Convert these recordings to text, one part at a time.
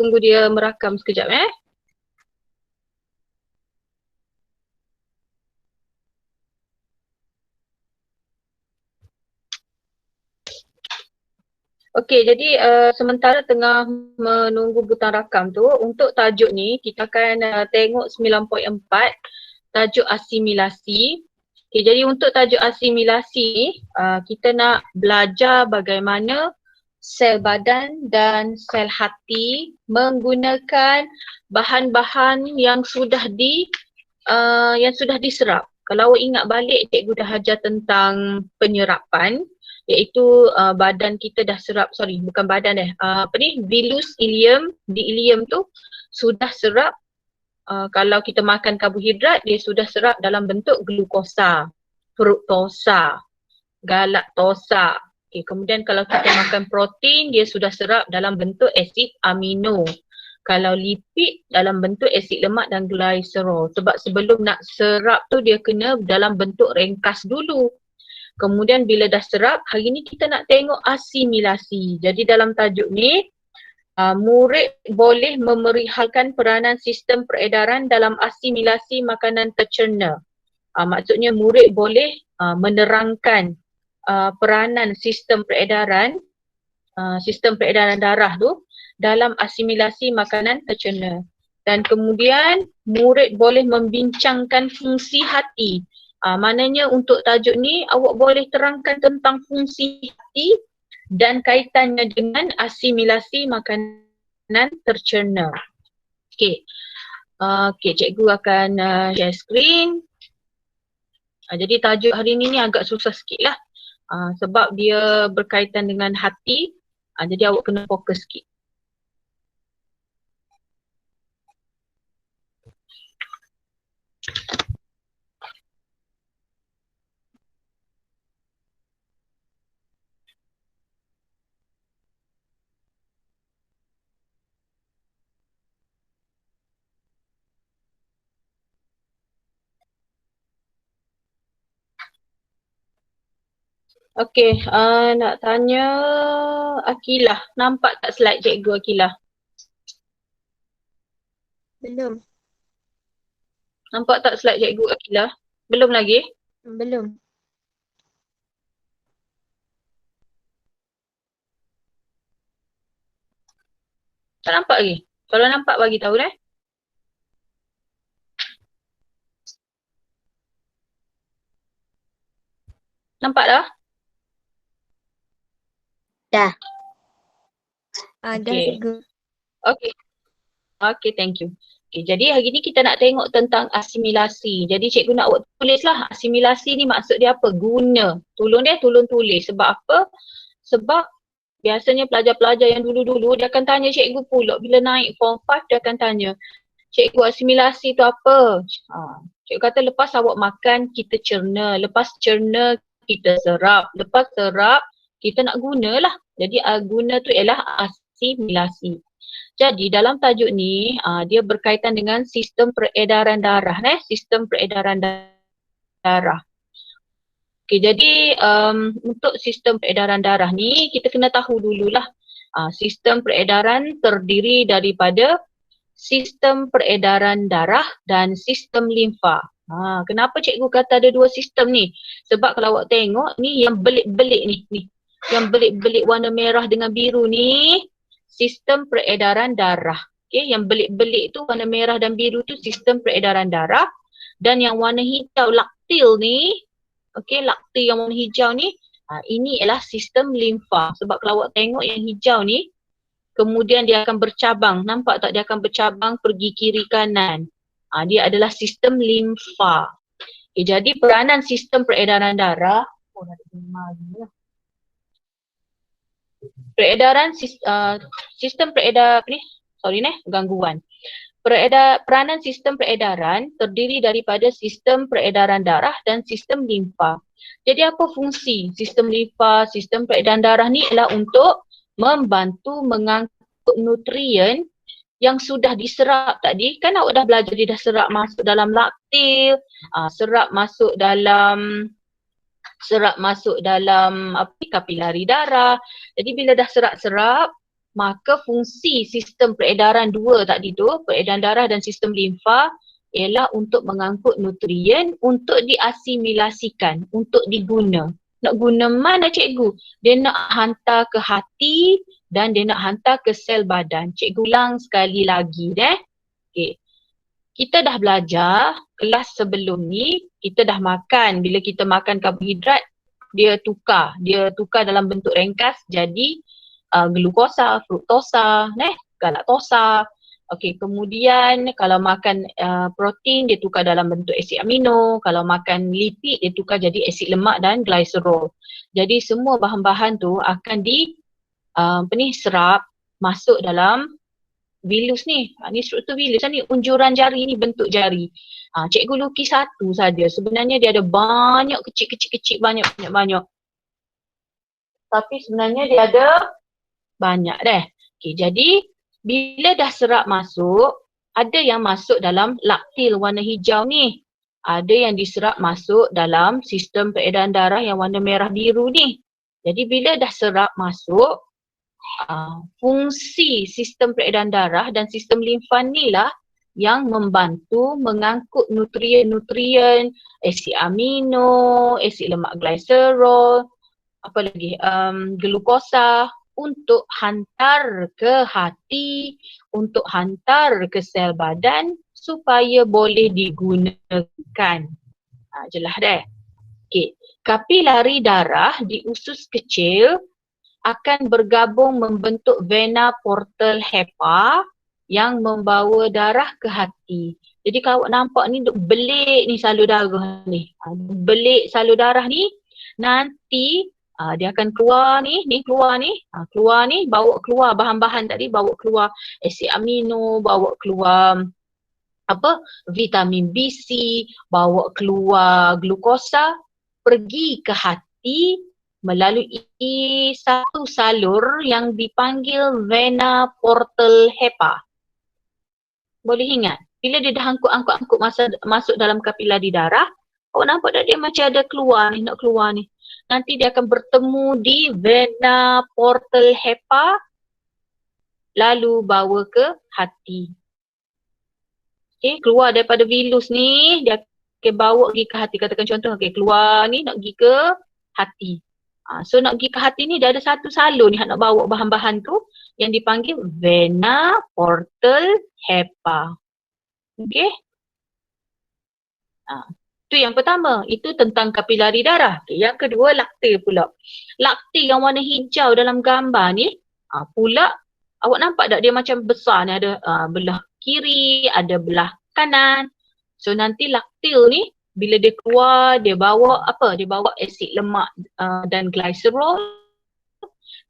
tunggu dia merakam sekejap Okey, jadi sementara tengah menunggu butang rakam tu, untuk tajuk ni kita akan tengok 9.4, tajuk asimilasi. Okey, jadi untuk tajuk asimilasi ni, kita nak belajar bagaimana sel badan dan sel hati menggunakan bahan-bahan yang sudah diserap. Kalau awak ingat balik, cikgu dah ajar tentang penyerapan, iaitu badan kita dah serap, bukan badan vilus ileum, di ileum tu sudah serap. Kalau kita makan karbohidrat, dia sudah serap dalam bentuk glukosa, fruktosa, galaktosa. Okay, kemudian kalau kita makan protein, dia sudah serap dalam bentuk asid amino. Kalau lipid dalam bentuk asid lemak dan glycerol. Sebab sebelum nak serap tu dia kena dalam bentuk ringkas dulu. Kemudian bila dah serap, hari ni kita nak tengok asimilasi. Jadi dalam tajuk ni, murid boleh memerihalkan peranan sistem peredaran dalam asimilasi makanan tercerna. Maksudnya murid boleh menerangkan peranan sistem peredaran darah tu dalam asimilasi makanan tercerna. Dan kemudian murid boleh membincangkan fungsi hati. Maknanya untuk tajuk ni awak boleh terangkan tentang fungsi hati dan kaitannya dengan asimilasi makanan tercerna. Okey. Okey, cikgu akan share screen. Jadi tajuk hari ni agak susah sikit lah. Sebab dia berkaitan dengan hati. Jadi awak kena fokus sikit. Okey, nak tanya Akilah. Nampak tak slide cikgu Akilah? Belum. Nampak tak slide cikgu Akilah? Belum lagi? Belum. Tak nampak lagi? Kalau nampak bagi tahu deh. Nampak dah? Dah. Dah Okey. cikgu. Okey. Okey, thank you. Okay, jadi hari ni kita nak tengok tentang asimilasi. Jadi cikgu nak awak tulislah asimilasi ni maksud dia apa? Guna. Tolong tulis. Sebab apa? Sebab biasanya pelajar-pelajar yang dulu-dulu dia akan tanya cikgu pula bila naik form 5 dia akan tanya, cikgu asimilasi tu apa? Cikgu kata lepas awak makan kita cerna, lepas cerna kita serap, lepas serap kita nak gunalah. Jadi guna tu ialah asimilasi. Jadi dalam tajuk ni dia berkaitan dengan sistem peredaran darah, sistem peredaran darah. Okey, jadi untuk sistem peredaran darah ni kita kena tahu dululah sistem peredaran terdiri daripada sistem peredaran darah dan sistem limfa. Kenapa cikgu kata ada dua sistem ni? Sebab kalau awak tengok ni yang belik-belik ni. Yang belik-belik warna merah dengan biru ni sistem peredaran darah. Okay, yang belik-belik tu warna merah dan biru tu sistem peredaran darah. Dan yang warna hijau laktil ni, okay, laktil yang warna hijau ni, ini ialah sistem limfa. Sebab kalau awak tengok yang hijau ni, kemudian dia akan bercabang. Nampak tak dia akan bercabang pergi kiri kanan. Dia adalah sistem limfa. Okay, jadi peranan sistem peredaran darah, sistem peredar gangguan. Peranan sistem peredaran terdiri daripada sistem peredaran darah dan sistem limfa. Jadi apa fungsi sistem limfa, sistem peredaran darah ni ialah untuk membantu mengangkut nutrien yang sudah diserap tadi. Kan awak dah belajar dia dah serap masuk dalam laktil, serap masuk dalam kapilari darah. Jadi bila dah serap-serap, maka fungsi sistem peredaran dua tadi tu, peredaran darah dan sistem limfa, ialah untuk mengangkut nutrien untuk diasimilasikan, untuk diguna. Nak guna mana cikgu? Dia nak hantar ke hati dan dia nak hantar ke sel badan. Cikgu ulang sekali lagi deh. Okay. Kita dah belajar kelas sebelum ni, kita dah makan. Bila kita makan karbohidrat, dia tukar dalam bentuk ringkas jadi glukosa, fruktosa, galaktosa. Okey, kemudian kalau makan protein dia tukar dalam bentuk asid amino, kalau makan lipid dia tukar jadi asid lemak dan glycerol. Jadi semua bahan-bahan tu akan serap masuk dalam vilus ni. Ni struktur vilus ni, unjuran jari ni bentuk jari. Cikgu lukis satu saja. Sebenarnya dia ada banyak kecil-kecil banyak. Tapi sebenarnya dia ada banyak deh. Okey, jadi bila dah serap masuk, ada yang masuk dalam laktil warna hijau ni. Ada yang diserap masuk dalam sistem peredaran darah yang warna merah biru ni. Jadi bila dah serap masuk, fungsi sistem peredaran darah dan sistem limfa ni lah yang membantu mengangkut nutrien-nutrien, asid amino, asid lemak glycerol, apa lagi, glukosa, untuk hantar ke hati, untuk hantar ke sel badan supaya boleh digunakan. Jelas dah. Okay. Kapilari darah di usus kecil akan bergabung membentuk vena portal hepa yang membawa darah ke hati. Jadi kalau nampak ni belik ni salur darah ni. Belik salur darah ni nanti dia akan keluar ni, keluar ni, bawa keluar bahan-bahan tadi, bawa keluar asid amino, bawa keluar vitamin B, C, bawa keluar glukosa, pergi ke hati melalui satu salur yang dipanggil vena portal hepa. Boleh ingat? Bila dia dah angkut masuk dalam kapilari darah, awak nampak tak dia macam ada keluar ni, nak keluar ni. Nanti dia akan bertemu di vena portal hepa, lalu bawa ke hati. Okay, keluar daripada vilus ni, dia akan bawa pergi ke hati. Katakan contoh, okay, keluar ni nak pergi ke hati. So nak pergi ke hati ni, dia ada satu salur ni nak bawa bahan-bahan tu yang dipanggil vena portal hepa. Okay. Itu yang pertama, itu tentang kapilari darah. Okay, yang kedua, laktil pula. Laktil yang warna hijau dalam gambar ni, pula awak nampak tak dia macam besar ni, ada belah kiri, ada belah kanan. So nanti laktil ni bila dia keluar, dia bawa apa? Dia bawa asid lemak dan glycerol.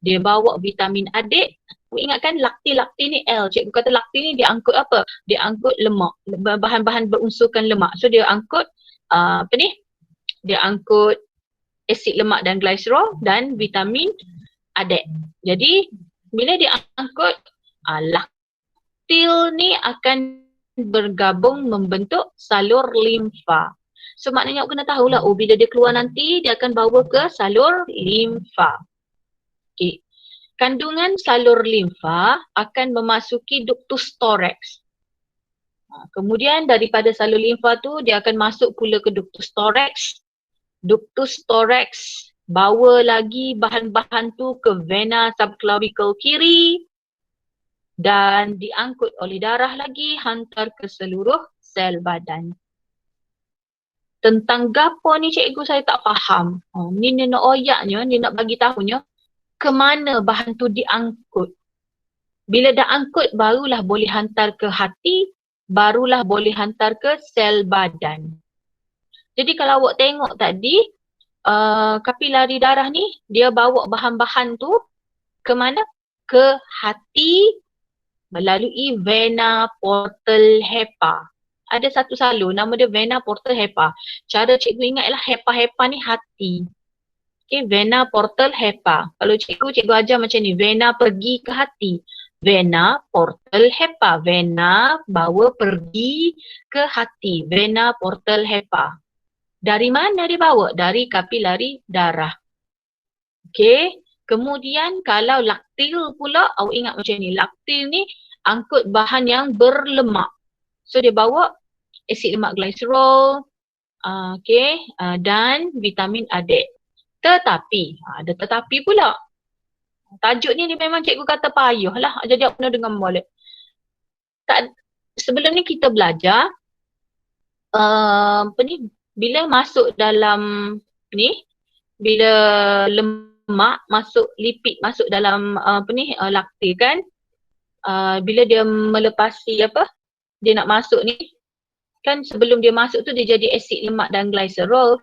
Dia bawa vitamin adik. Ingatkan laktil ni L. Cikgu kata laktil ni dia angkut apa? Dia angkut lemak, bahan-bahan berunsurkan lemak. So dia angkut dia angkut asid lemak dan glycerol dan vitamin adik. Jadi bila dia angkut, laktil ni akan bergabung membentuk salur limfa. So maknanya awak kena tahulah, bila dia keluar nanti dia akan bawa ke salur limfa. Okay. Kandungan salur limfa akan memasuki ductus thorax. Kemudian daripada salur limfa tu dia akan masuk pula ke ductus thorax. Ductus thorax bawa lagi bahan-bahan tu ke vena subclavicle kiri dan diangkut oleh darah lagi hantar ke seluruh sel badan. Tentang gapo ni cikgu saya tak faham. Ni nak oyaknya, ni nak bagi tahunya ke mana bahan tu diangkut. Bila dah angkut barulah boleh hantar ke hati, barulah boleh hantar ke sel badan. Jadi kalau awak tengok tadi, kapilari darah ni dia bawa bahan-bahan tu ke mana? Ke hati melalui vena portal hepa. Ada satu salur nama dia vena portal hepa. Cara cikgu ingat ialah hepa-hepa ni hati. Okay, vena portal hepa. Kalau cikgu ajar macam ni, vena pergi ke hati. Vena portal hepa. Vena bawa pergi ke hati. Vena portal hepa. Dari mana dia bawa? Dari kapilari darah. Okay. Kemudian kalau laktil pula, awak ingat macam ni. Laktil ni angkut bahan yang berlemak. So dia bawa asid lemak glycerol, dan vitamin A, D. Tetapi, ada tetapi pula. Tajuk ni dia memang cikgu kata payah lah. Jadi aku pernah dengar balik. Sebelum ni kita belajar, bila masuk dalam ni, bila lemak masuk, lipid masuk dalam laktil kan, bila dia melepasi dia nak masuk ni, kan sebelum dia masuk tu dia jadi asid lemak dan glycerol,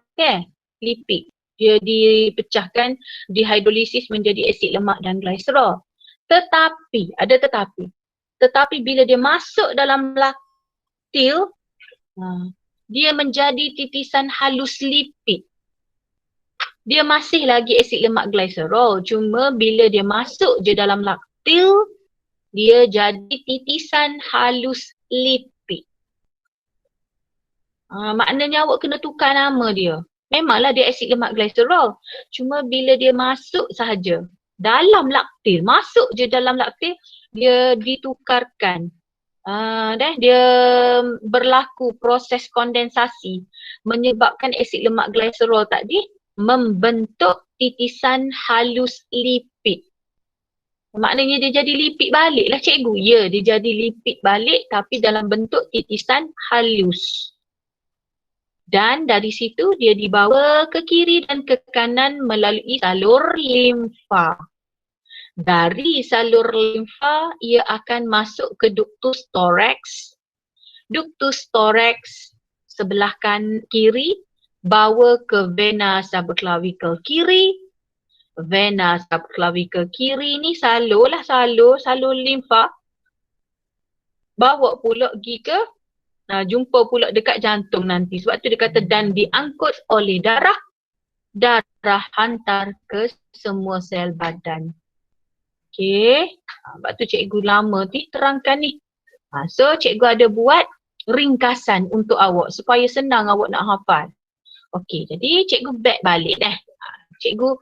lipid. Dia dipecahkan, dihidrolisis menjadi asid lemak dan glycerol. Tetapi, ada tetapi. Tetapi bila dia masuk dalam laktil, dia menjadi titisan halus lipid. Dia masih lagi asid lemak glycerol, cuma bila dia masuk je dalam laktil, dia jadi titisan halus lipid. Maknanya awak kena tukar nama dia. Memanglah dia asid lemak glycerol, cuma bila dia masuk sahaja dalam laktil, masuk je dalam laktil, dia ditukarkan. Dia berlaku proses kondensasi menyebabkan asid lemak glycerol tadi membentuk titisan halus lipid. Maknanya dia jadi lipid balik lah cikgu. Ya, dia jadi lipid balik tapi dalam bentuk titisan halus. Dan dari situ dia dibawa ke kiri dan ke kanan melalui salur limfa. Dari salur limfa ia akan masuk ke ductus thorax. Ductus thorax sebelah kiri bawa ke vena subclavicle kiri. Vena subclavicle kiri ni salur limfa. Bawa pula pergi ke jumpa pula dekat jantung nanti. Sebab tu dia kata dan diangkut oleh darah. Darah hantar ke semua sel badan. Okey. Sebab tu cikgu lama ni terangkan ni. So cikgu ada buat ringkasan untuk awak supaya senang awak nak hafal. Okey, jadi cikgu back balik dah. Cikgu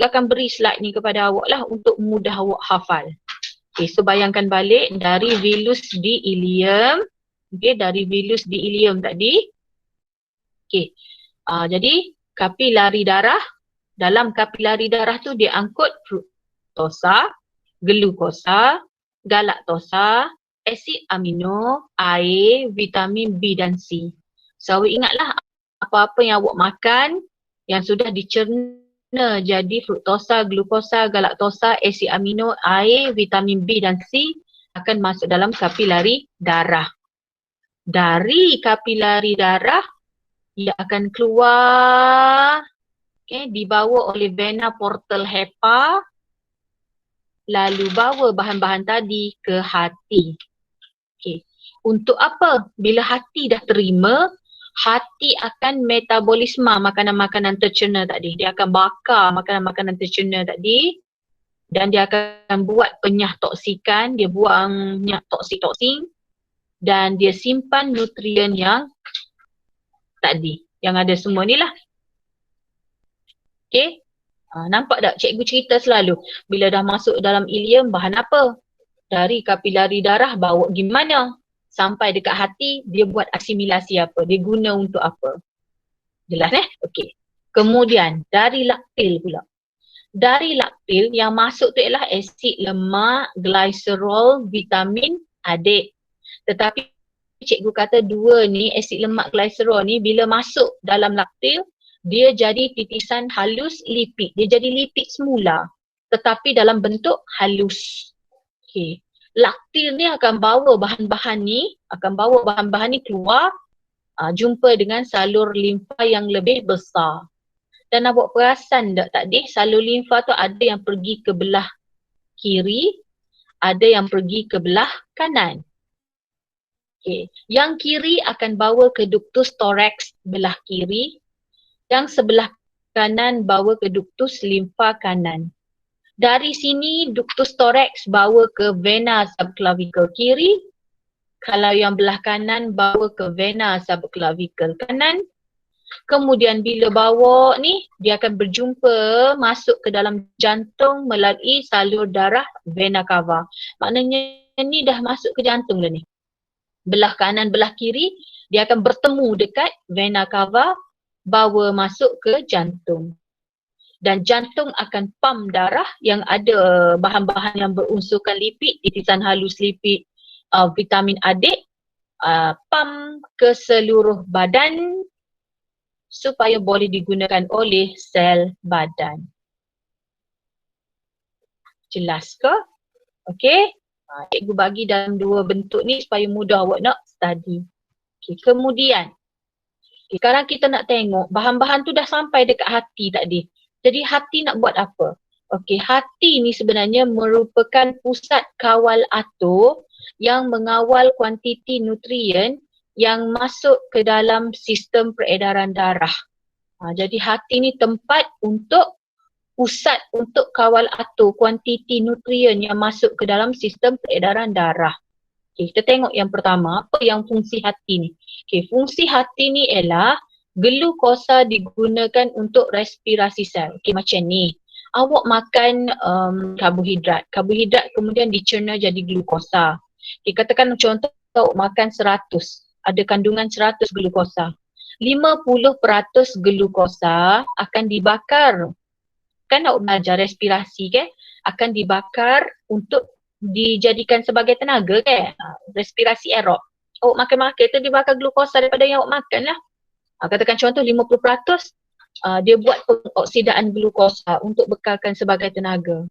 akan beri slide ni kepada awak lah untuk mudah awak hafal. Okey, so bayangkan balik dari vilus di ileum. Okey, dari vilus di ileum tadi. Okey. Jadi kapilari darah, dalam kapilari darah tu dia angkut fruktosa, glukosa, galaktosa, asid amino, air, vitamin B dan C. So ingatlah apa-apa yang awak makan yang sudah dicerna jadi fruktosa, glukosa, galaktosa, asid amino, air, vitamin B dan C akan masuk dalam kapilari darah. Dari kapilari darah, ia akan keluar, dibawa oleh vena portal hepa, lalu bawa bahan-bahan tadi ke hati. Untuk apa? Bila hati dah terima, hati akan metabolisme makanan-makanan tercerna tadi. Dia akan bakar makanan-makanan tercerna tadi dan dia akan buat penyah toksikan, dia buang minyak toksin dan dia simpan nutrien yang tadi, yang ada semua ni lah. Okay, nampak tak cikgu cerita selalu bila dah masuk dalam ileum bahan apa? Dari kapilari darah bawa gimana? Sampai dekat hati dia buat asimilasi apa? Dia guna untuk apa? Jelas Okey. Kemudian dari laktil pula. Dari laktil yang masuk tu ialah asid lemak, glycerol, vitamin A, D. Tetapi cikgu kata dua ni, asid lemak glycerol ni bila masuk dalam laktil, dia jadi titisan halus lipid. Dia jadi lipid semula tetapi dalam bentuk halus. Okey. Laktil ni akan bawa bahan-bahan ni keluar, jumpa dengan salur limfa yang lebih besar. Dan awak perasan tak tadi salur limfa tu ada yang pergi ke belah kiri, ada yang pergi ke belah kanan. Okay. Yang kiri akan bawa ke ductus thorax belah kiri, yang sebelah kanan bawa ke ductus limfa kanan. Dari sini ductus thorax bawa ke vena subclavicle kiri, kalau yang belah kanan bawa ke vena subclavicle kanan, Kemudian bila bawa ni, dia akan berjumpa masuk ke dalam jantung melalui salur darah vena cava. Maknanya ni dah masuk ke jantung dah ni. Belah kanan, belah kiri, dia akan bertemu dekat vena cava, bawa masuk ke jantung. Dan jantung akan pump darah yang ada bahan-bahan yang berunsurkan lipid, titisan halus lipid, vitamin A, D, pump ke seluruh badan supaya boleh digunakan oleh sel badan. Jelas ke? Okey. Cikgu bagi dalam dua bentuk ni supaya mudah awak nak study. Okay. Kemudian, sekarang kita nak tengok bahan-bahan tu dah sampai dekat hati tadi. Jadi hati nak buat apa? Okey, hati ni sebenarnya merupakan pusat kawal atur yang mengawal kuantiti nutrien yang masuk ke dalam sistem peredaran darah. Jadi hati ni tempat untuk pusat untuk kawal atur kuantiti nutrien yang masuk ke dalam sistem peredaran darah. Okay, kita tengok yang pertama, apa yang fungsi hati ni? Okay, fungsi hati ni ialah glukosa digunakan untuk respirasi sel. Okay, macam ni. Awak makan karbohidrat. Karbohidrat kemudian dicerna jadi glukosa. Okay, katakan contoh awak makan 100. Ada kandungan 100 glukosa. 50% glukosa akan dibakar. Kan awak belajar respirasi kan? Akan dibakar untuk dijadikan sebagai tenaga kan? Respirasi aerob. Awak makan-makan tu dibakar glukosa daripada yang awak makan lah. Katakan contoh 50% dia buat pengoksidaan glukosa untuk bekalkan sebagai tenaga.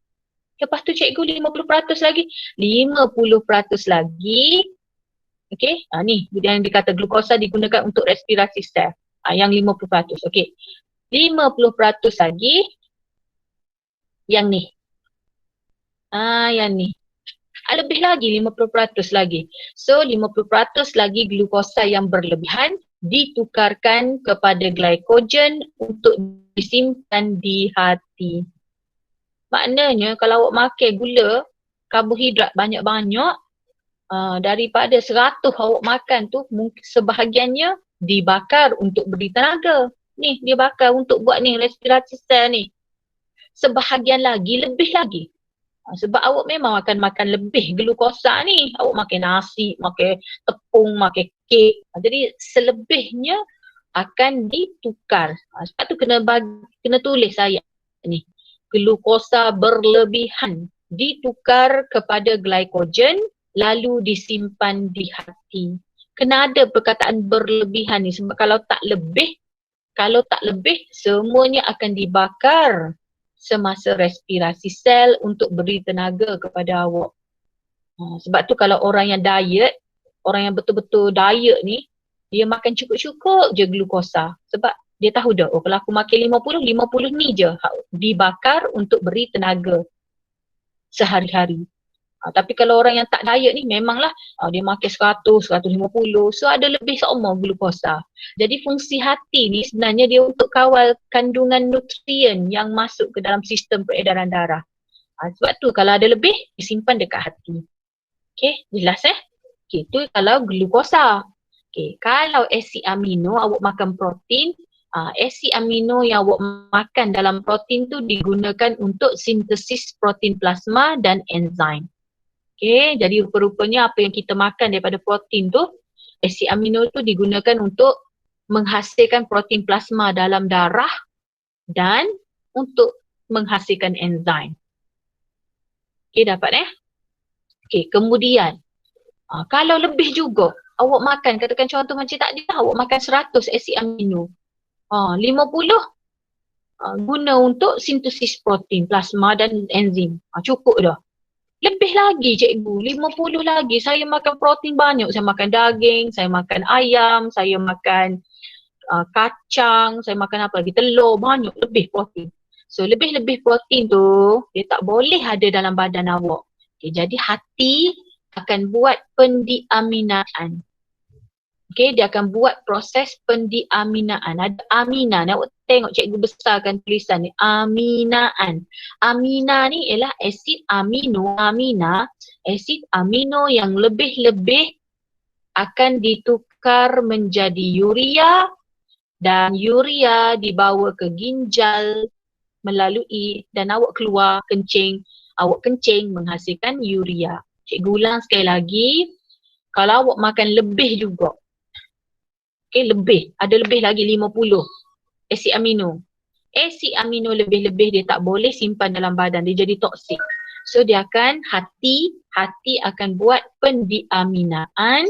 Lepas tu cikgu 50% lagi. 50% lagi. Okey, ni yang dikata glukosa digunakan untuk respirasi sel. Yang 50%. Okey. 50% lagi. Yang ni. Yang ni. Lebih lagi 50% lagi. So 50% lagi glukosa yang berlebihan ditukarkan kepada glycogen untuk disimpan di hati. Maknanya kalau awak makan gula, karbohidrat banyak-banyak, daripada 100 awak makan tu mungkin sebahagiannya dibakar untuk beri tenaga. Ni dia bakar untuk buat ni respirasi sel ni. Sebahagian lagi, lebih lagi. Sebab awak memang akan makan lebih glukosa ni. Awak makan nasi, makan tepung, makan kek. Jadi selebihnya akan ditukar. Sebab tu kena tulis ayat ni. Glukosa berlebihan ditukar kepada glycogen lalu disimpan di hati. Kena ada perkataan berlebihan ni sebab kalau tak lebih semuanya akan dibakar semasa respirasi sel untuk beri tenaga kepada awak. Sebab tu kalau orang yang diet, orang yang betul-betul diet ni, dia makan cukup-cukup je glukosa. Sebab dia tahu dah, kalau aku makan 50 ni je dibakar untuk beri tenaga sehari-hari. Tapi kalau orang yang tak diet ni memanglah dia makan 100, 150, so ada lebih seumur glukosa. Jadi fungsi hati ni sebenarnya dia untuk kawal kandungan nutrien yang masuk ke dalam sistem peredaran darah. Sebab tu kalau ada lebih disimpan dekat hati. Okay, jelas Okay, tu kalau glukosa. Okay, kalau asid amino awak makan protein, asid amino yang awak makan dalam protein tu digunakan untuk sintesis protein plasma dan enzim. Okay, jadi rupa-rupanya apa yang kita makan daripada protein tu, asid amino tu digunakan untuk menghasilkan protein plasma dalam darah dan untuk menghasilkan enzim. Okay, dapat Okay, kemudian kalau lebih juga awak makan, katakan contoh macam tadi awak makan 100 asid amino, 50 guna untuk sintesis protein plasma dan enzim. Cukup dah. Lebih lagi cikgu, 50 lagi. Saya makan protein banyak. Saya makan daging, saya makan ayam, saya makan kacang, saya makan apa lagi, telur, banyak lebih protein. So lebih-lebih protein tu, dia tak boleh ada dalam badan awak. Okay, jadi hati akan buat pendiaminaan. Okay, dia akan buat proses pendiaminaan. Ada aminan. Awak tengok cikgu besarkan tulisan ni. Aminaan. Amina ni ialah asid amino. Amina, asid amino yang lebih-lebih akan ditukar menjadi urea dan urea dibawa ke ginjal melalui dan awak keluar kencing, awak kencing menghasilkan urea. Cikgu ulang sekali lagi, kalau awak makan lebih juga, lebih, ada lebih lagi 50 asid amino. Asid amino lebih-lebih dia tak boleh simpan dalam badan, dia jadi toksik. So dia akan, hati akan buat pendiaminaan.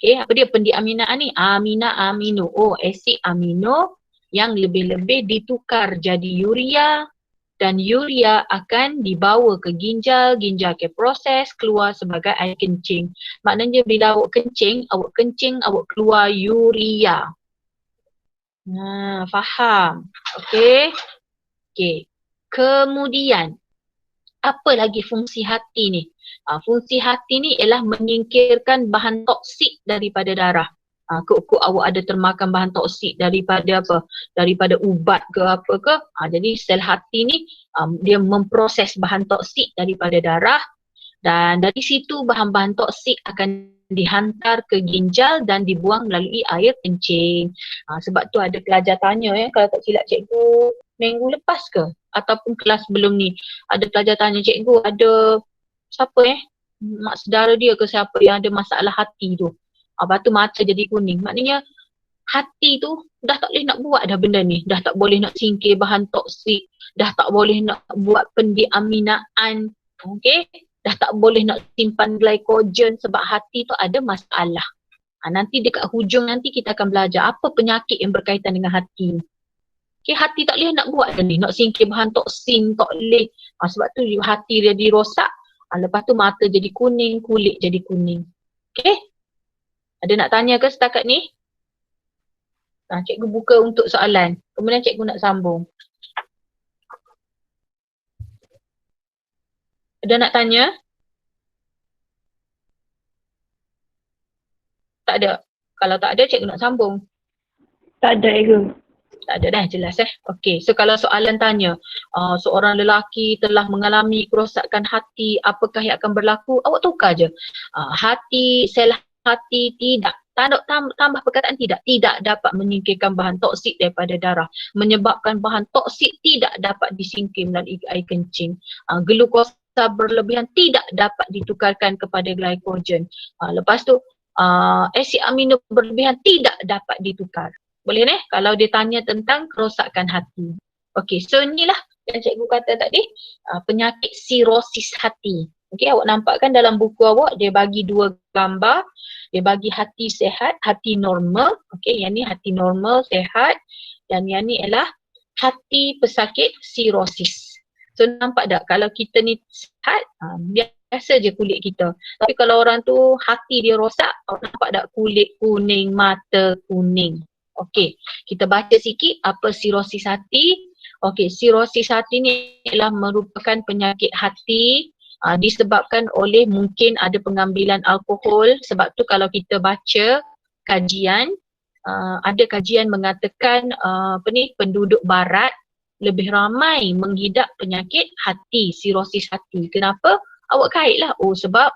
Apa dia pendiaminaan ni? Amino. Oh, asid amino yang lebih-lebih ditukar jadi urea dan urea akan dibawa ke ginjal akan proses keluar sebagai air kencing. Maknanya bila awak kencing, awak keluar urea. Faham? Okey. Kemudian, apa lagi fungsi hati ni? Fungsi hati ni ialah menyingkirkan bahan toksik daripada darah. Kok awak ada termakan bahan toksik daripada apa? Daripada ubat ke apa ke? Jadi sel hati ni dia memproses bahan toksik daripada darah dan dari situ bahan-bahan toksik akan dihantar ke ginjal dan dibuang melalui air kencing. Sebab tu ada pelajar tanya kalau tak silap cikgu minggu lepas ke ataupun kelas sebelum ni, ada pelajar tanya, cikgu ada siapa mak saudara dia ke siapa yang ada masalah hati tu. Lepas tu mata jadi kuning. Maknanya hati tu dah tak boleh nak buat dah benda ni. Dah tak boleh nak singkir bahan toksik. Dah tak boleh nak buat pendiaminaan. Okey. Dah tak boleh nak simpan glycogen sebab hati tu ada masalah. Nanti dekat hujung nanti kita akan belajar apa penyakit yang berkaitan dengan hati. Okay, hati tak boleh nak buat dah ni. Nak singkir bahan toksin tak boleh. Sebab tu hati dia dirosak. Lepas tu mata jadi kuning, kulit jadi kuning. Okay? Ada nak tanya ke setakat ni? Cikgu buka untuk soalan. Kemudian cikgu nak sambung. Ada nak tanya? Tak ada. Kalau tak ada, cikgu nak sambung. Tak ada, cikgu. Tak ada dah, jelas Okey, so kalau soalan tanya, seorang lelaki telah mengalami kerosakan hati, apakah yang akan berlaku? Awak tukar je. Sel hati tidak, tambah perkataan tidak dapat menyingkirkan bahan toksik daripada darah. Menyebabkan bahan toksik tidak dapat disingkir melalui air kencing. Glukosa berlebihan tidak dapat ditukarkan kepada glycogen. Lepas tu, asid amino berlebihan tidak dapat ditukar. Boleh kalau dia tanya tentang kerosakan hati. Okey, so inilah yang cikgu kata tadi, penyakit sirosis hati. Okey, awak nampak kan dalam buku awak dia bagi dua gambar. Dia bagi hati sehat, hati normal. Okey, yang ni hati normal, sehat. Dan yang ni ialah hati pesakit sirosis. So nampak tak kalau kita ni sehat, biasa je kulit kita. Tapi kalau orang tu hati dia rosak, awak nampak tak kulit kuning, mata kuning. Okey, kita baca sikit apa sirosis hati. Okey, sirosis hati ni ialah merupakan penyakit hati disebabkan oleh mungkin ada pengambilan alkohol. Sebab tu kalau kita baca kajian, ada kajian mengatakan penduduk barat lebih ramai menghidap penyakit hati, sirosis hati. Kenapa? Awak kaitlah, sebab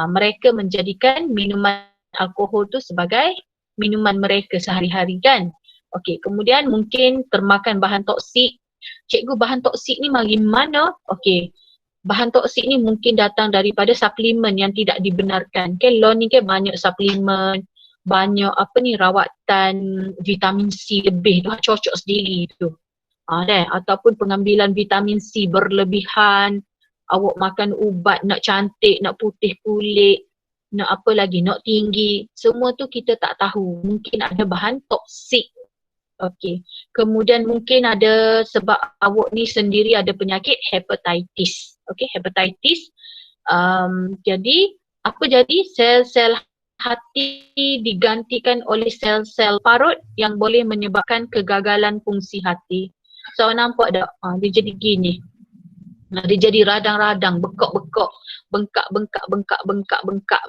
mereka menjadikan minuman alkohol tu sebagai minuman mereka sehari-hari kan. Okey, kemudian mungkin termakan bahan toksik. Cikgu, bahan toksik ni mari mana? Okey, bahan toksik ni mungkin datang daripada suplemen yang tidak dibenarkan. Law ni kan banyak suplemen, banyak rawatan vitamin C lebih tu cocok sendiri tu. Ataupun pengambilan vitamin C berlebihan, awak makan ubat nak cantik, nak putih kulit, nak apa lagi, nak tinggi, semua tu kita tak tahu. Mungkin ada bahan toksik. Okey. Kemudian mungkin ada sebab awak ni sendiri ada penyakit hepatitis. Okey, hepatitis. Jadi apa jadi? Sel-sel hati digantikan oleh sel-sel parut yang boleh menyebabkan kegagalan fungsi hati. So nampak tak? Dia jadi gini. Dia jadi radang-radang, bekak-bekak, bengkak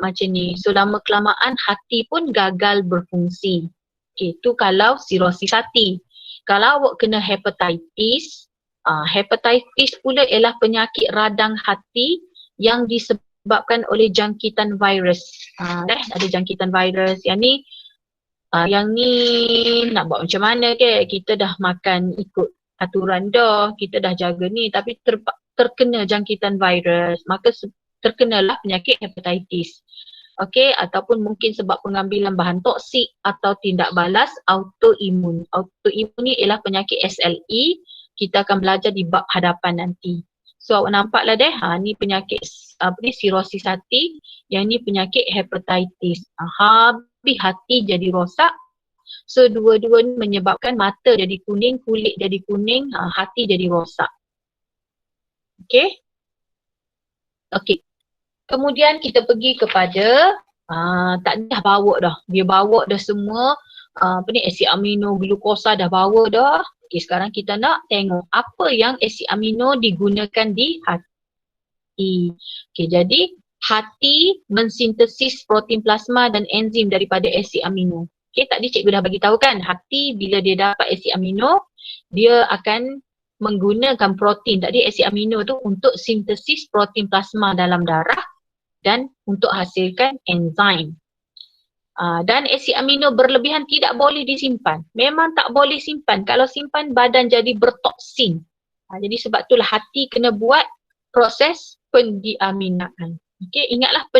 macam ni. So lama kelamaan hati pun gagal berfungsi. Okay, tu kalau sirosis hati. Kalau awak kena hepatitis, hepatitis pula ialah penyakit radang hati yang disebabkan oleh jangkitan virus. Ada jangkitan virus. Yang ni Yang ni nak buat macam mana ke? Kita dah makan ikut aturan dah, kita dah jaga ni tapi terkena jangkitan virus, maka terkenalah penyakit hepatitis. Okey, ataupun mungkin sebab pengambilan bahan toksik atau tindak balas autoimun. Autoimun ni ialah penyakit SLE. Kita akan belajar di bab hadapan nanti. So awak nampaklah deh, ni penyakit sirosis hati, yang ni penyakit hepatitis. Habis hati jadi rosak. So dua-dua ni menyebabkan mata jadi kuning, kulit jadi kuning, hati jadi rosak. Okey? Okey. Kemudian kita pergi kepada tak dah bawa dah. Dia bawa dah semua asid amino, glukosa dah bawa dah. Okey, sekarang kita nak tengok apa yang asid amino digunakan di hati. Okey, jadi hati mensintesis protein plasma dan enzim daripada asid amino. Okey, tadi cikgu dah bagi tahu kan, hati bila dia dapat asid amino, dia akan menggunakan protein tadi, asid amino tu, untuk sintesis protein plasma dalam darah dan untuk hasilkan enzim. Dan asid amino berlebihan tidak boleh disimpan. Memang tak boleh simpan. Kalau simpan badan jadi bertoksin. Jadi sebab itulah hati kena buat proses pendiaminaan. Okey, ingatlah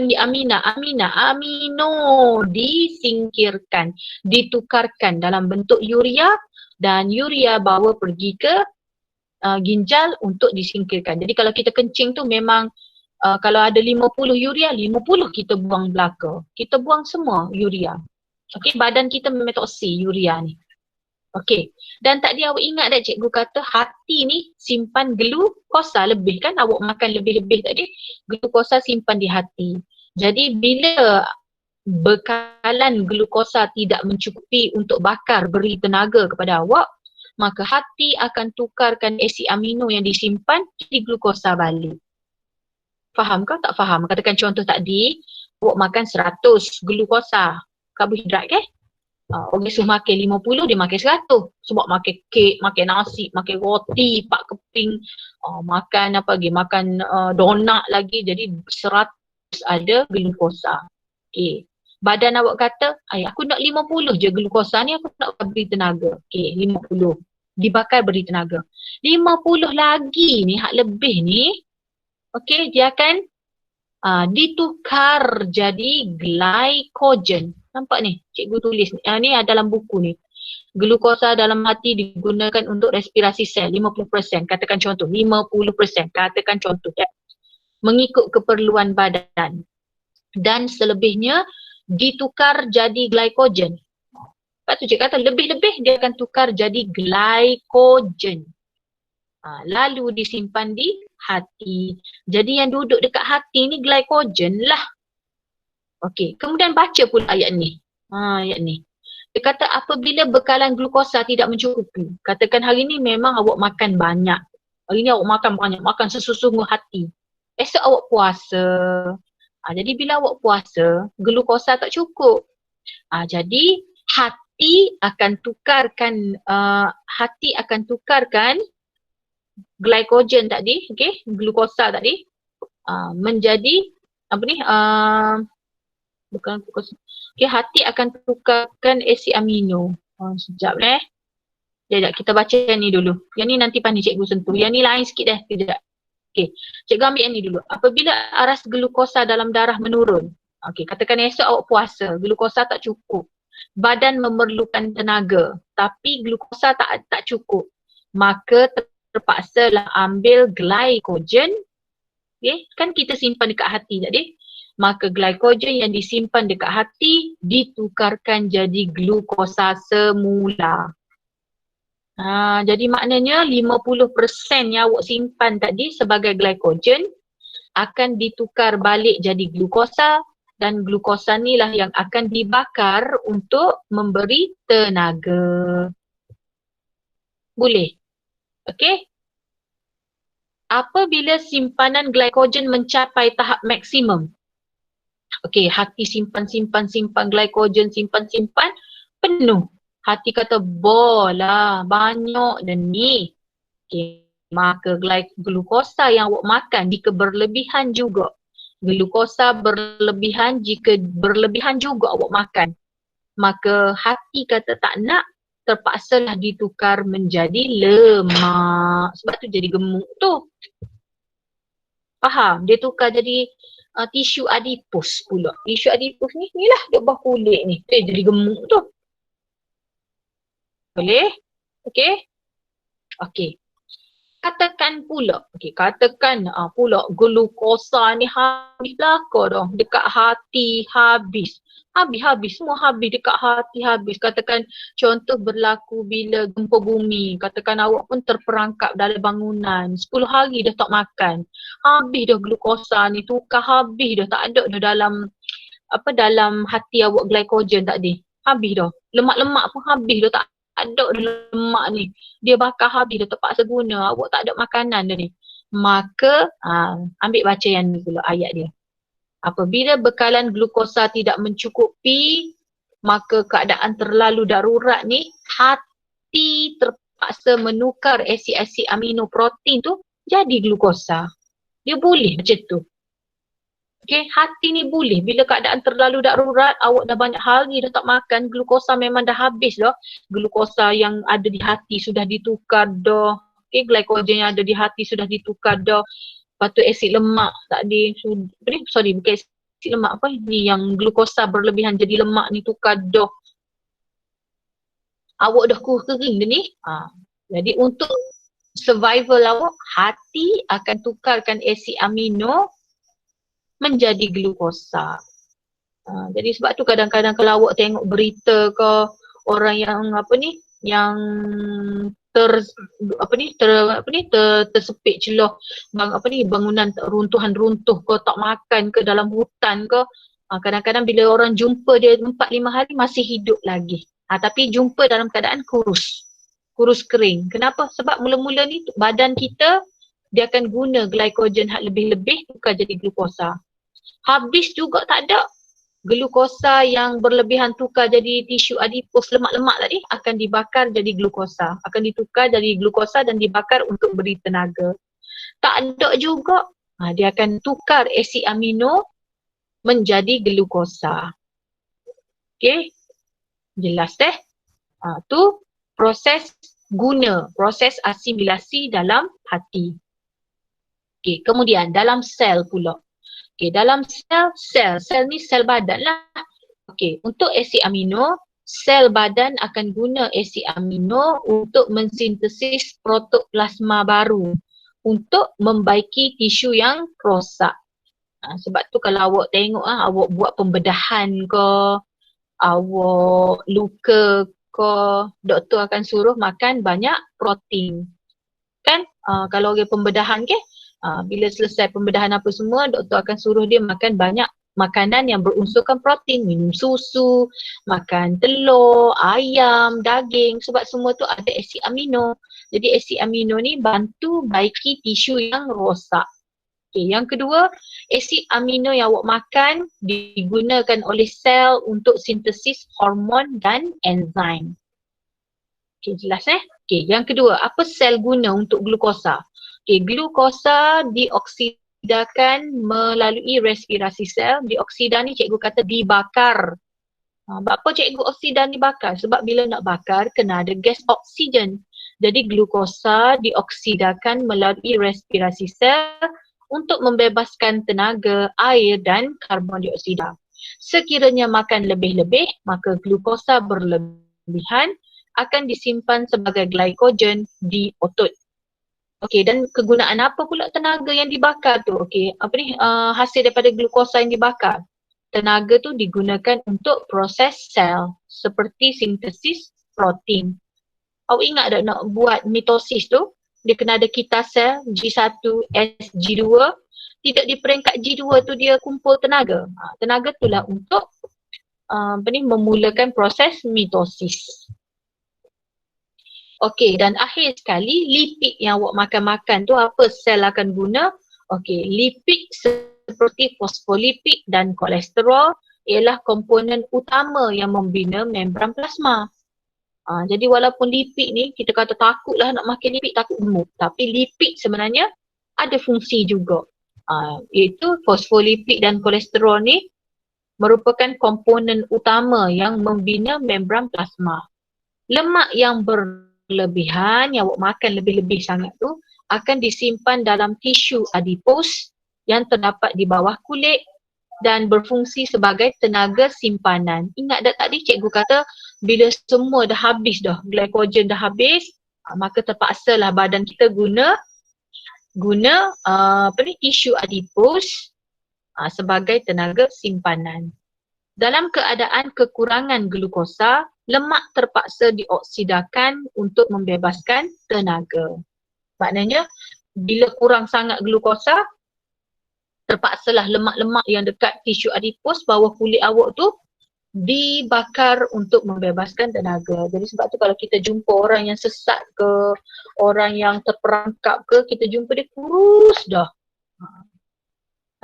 amino disingkirkan, ditukarkan dalam bentuk urea dan urea bawa pergi ke ginjal untuk disingkirkan. Jadi kalau kita kencing tu memang kalau ada 50 urea, 50 kita buang belaka. Kita buang semua urea. Okey, badan kita memetoksi urea ni. Okey, dan tadi awak ingat tak cikgu kata hati ni simpan glukosa lebih kan? Awak makan lebih-lebih tadi, glukosa simpan di hati. Jadi bila bekalan glukosa tidak mencukupi untuk bakar, beri tenaga kepada awak, maka hati akan tukarkan asid amino yang disimpan jadi glukosa balik. Faham ke tak faham? Katakan contoh tadi, awak makan 100 glukosa, karbohidrat ke? Orang suruh makan 50, dia makan 100. Sebab makan kek, makan nasi, makan roti, 4 keping, makan apa lagi, makan donat lagi, jadi 100 ada glukosa. Okay. Badan awak kata, aku nak 50 je glukosa ni, aku nak beri tenaga. Okay, 50. Dibakar beri tenaga. 50 lagi ni, hak lebih ni, okey, dia akan ditukar jadi glycogen. Nampak ni, cikgu tulis ni. Ni dalam buku ni. Glukosa dalam hati digunakan untuk respirasi sel 50%. Katakan contoh, 50%. Katakan contoh. Ya. Mengikut keperluan badan. Dan selebihnya ditukar jadi glycogen. Lepas tu cikgu kata lebih-lebih dia akan tukar jadi glycogen. Lalu disimpan di hati. Jadi yang duduk dekat hati ni glycogen lah. Okey, kemudian baca pula ayat ni. Ayat ni. Dia kata apabila bekalan glukosa tidak mencukupi. Katakan hari ni memang awak makan banyak. Hari ni awak makan banyak, makan sesungguh hati. Esok awak puasa. Jadi bila awak puasa, glukosa tak cukup. Jadi hati akan tukarkan glycogen tadi, okey, glukosa tadi menjadi apa ni? Bukan glukosa. Okey, hati akan tukarkan asid amino. Sekejap Sekejap, kita baca yang ni dulu. Yang ni nanti pandai cikgu sentuh. Yang ni lain sikit Sekejap. Okey, cikgu ambil yang ni dulu. Apabila aras glukosa dalam darah menurun. Okey, katakan esok awak puasa, glukosa tak cukup. Badan memerlukan tenaga, tapi glukosa tak cukup. Maka terpaksalah ambil glycogen. Okay? Kan kita simpan dekat hati tadi. Maka glycogen yang disimpan dekat hati ditukarkan jadi glukosa semula. Jadi maknanya 50% yang awak simpan tadi sebagai glycogen akan ditukar balik jadi glukosa. Dan glukosa ni lah yang akan dibakar untuk memberi tenaga. Boleh? Okey? Apabila simpanan glycogen mencapai tahap maksimum. Okey, hati simpan glycogen, simpan, penuh. Hati kata, bola, banyak dan ni. Okey, maka glukosa yang awak makan jika berlebihan juga. Glukosa berlebihan jika berlebihan juga awak makan. maka hati kata tak nak, terpaksalah ditukar menjadi lemak. Sebab tu jadi gemuk tu. Faham? Dia tukar jadi tisu adipus pula. Tisu adipus ni lah duk bawah kulit ni. Dia jadi gemuk tu. Boleh? Okey? Okey. Katakan pula pula glukosa ni habis belaka dah. Dekat hati habis. Habis semua habis dekat hati habis. Katakan contoh berlaku bila gempa bumi. Katakan awak pun terperangkap dalam bangunan. 10 hari dah tak makan. Habis dah glukosa ni, tukar habis dah. Tak ada dah dalam hati awak glycogen tak ada. Habis dah. Lemak-lemak pun habis dah, tak ada lemak ni. Dia bakar habis dah, terpaksa guna. Awak tak ada makanan dah ni. Maka ambil baca yang ni pula ayat dia. Apabila bekalan glukosa tidak mencukupi, maka keadaan terlalu darurat ni, hati terpaksa menukar asid-asid amino protein tu jadi glukosa. Dia boleh macam tu. Okay, hati ni boleh. Bila keadaan terlalu darurat, awak dah banyak hari dah tak makan, glukosa memang dah habis dah. Glukosa yang ada di hati sudah ditukar dah. Okay, glycogen yang ada di hati sudah ditukar dah. Lepas tu asid lemak tak ada. Bukan asid lemak apa ni, yang glukosa berlebihan jadi lemak ni tukar dah. Awak dah kering dah ni. Jadi untuk survival awak, hati akan tukarkan asid amino menjadi glukosa. Jadi sebab tu kadang-kadang kalau awak tengok berita ke orang yang tersepit celah bangunan runtuh ke, tak makan ke, dalam hutan ke, kadang-kadang bila orang jumpa dia 4-5 hari masih hidup lagi. Tapi jumpa dalam keadaan kurus kering. Kenapa? Sebab mula-mula ni badan kita dia akan guna glycogen lebih-lebih tukar jadi glukosa. Habis juga tak ada. Glukosa yang berlebihan tukar jadi tisu adipus lemak-lemak tadi akan dibakar jadi glukosa. Akan ditukar jadi glukosa dan dibakar untuk beri tenaga. Tak ada juga. Dia akan tukar asid amino menjadi glukosa. Okey? Jelas tu proses asimilasi dalam hati. Okay, kemudian dalam sel pula. Okay, dalam sel ni sel badan lah. Okay, untuk asid amino, sel badan akan guna asid amino untuk mensintesis protoplasma baru untuk membaiki tisu yang rosak. Sebab tu kalau awak tengok awak buat pembedahan ke, awak luka ke, doktor akan suruh makan banyak protein. Kan? Kalau orang pembedahan ke, bila selesai pembedahan apa semua, doktor akan suruh dia makan banyak makanan yang berunsurkan protein, minum susu, makan telur, ayam, daging, sebab semua tu ada asid amino. Jadi asid amino ni bantu baiki tisu yang rosak. Okay, yang kedua, asid amino yang awak makan digunakan oleh sel untuk sintesis hormon dan enzim. Okay, jelas Okay, yang kedua, apa sel guna untuk glukosa? Okay, glukosa dioksidakan melalui respirasi sel. Dioksida ni cikgu kata dibakar. Apa cikgu oksidan dibakar? Sebab bila nak bakar kena ada gas oksigen. Jadi glukosa dioksidakan melalui respirasi sel untuk membebaskan tenaga, air dan karbon dioksida. Sekiranya makan lebih-lebih, maka glukosa berlebihan akan disimpan sebagai glycogen di otot. Okey, dan kegunaan apa pula tenaga yang dibakar tu? Okey, hasil daripada glukosa yang dibakar. Tenaga tu digunakan untuk proses sel seperti sintesis protein. Awak ingat tak nak buat mitosis tu? Dia kena ada kita sel G1, S, G2. Tidak di peringkat G2 tu dia kumpul tenaga. Tenaga tu lah untuk memulakan proses mitosis. Okey, dan akhir sekali lipid yang awak makan-makan tu apa sel akan guna? Okey, lipid seperti fosfolipid dan kolesterol ialah komponen utama yang membina membran plasma. Jadi walaupun lipid ni kita kata takutlah nak makan lipid, takut gemuk. Tapi lipid sebenarnya ada fungsi juga. Iaitu fosfolipid dan kolesterol ni merupakan komponen utama yang membina membran plasma. Lemak yang berlebihan, yang awak makan lebih-lebih sangat tu, akan disimpan dalam tisu adipos yang terdapat di bawah kulit dan berfungsi sebagai tenaga simpanan. Ingat tak tadi cikgu kata bila semua dah habis dah, glycogen dah habis, maka terpaksalah badan kita guna tisu adipos sebagai tenaga simpanan. Dalam keadaan kekurangan glukosa, lemak terpaksa dioksidakan untuk membebaskan tenaga. Maknanya bila kurang sangat glukosa, terpaksalah lemak-lemak yang dekat tisu adipos bawah kulit awak tu dibakar untuk membebaskan tenaga. Jadi sebab tu kalau kita jumpa orang yang sesat ke, orang yang terperangkap ke, kita jumpa dia kurus dah.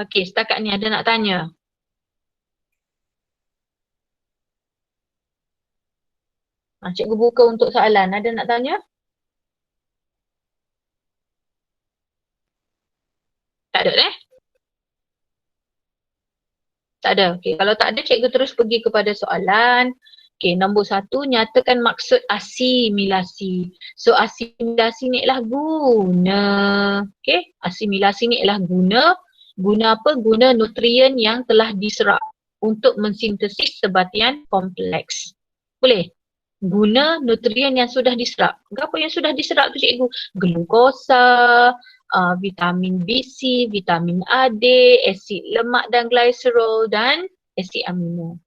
Okey, setakat ni ada nak tanya? Cikgu buka untuk soalan. Ada nak tanya? Tak ada Tak ada. Okey, kalau tak ada cikgu terus pergi kepada soalan. Okey, nombor 1, nyatakan maksud asimilasi. So asimilasi ni ialah guna. Okey, asimilasi ni ialah guna. Guna apa? Guna nutrien yang telah diserap untuk mensintesis sebatian kompleks. Boleh? Guna nutrien yang sudah diserap. Apa yang sudah diserap tu cikgu? Glukosa, vitamin B, vitamin A, D, asid lemak dan glycerol dan asid amino.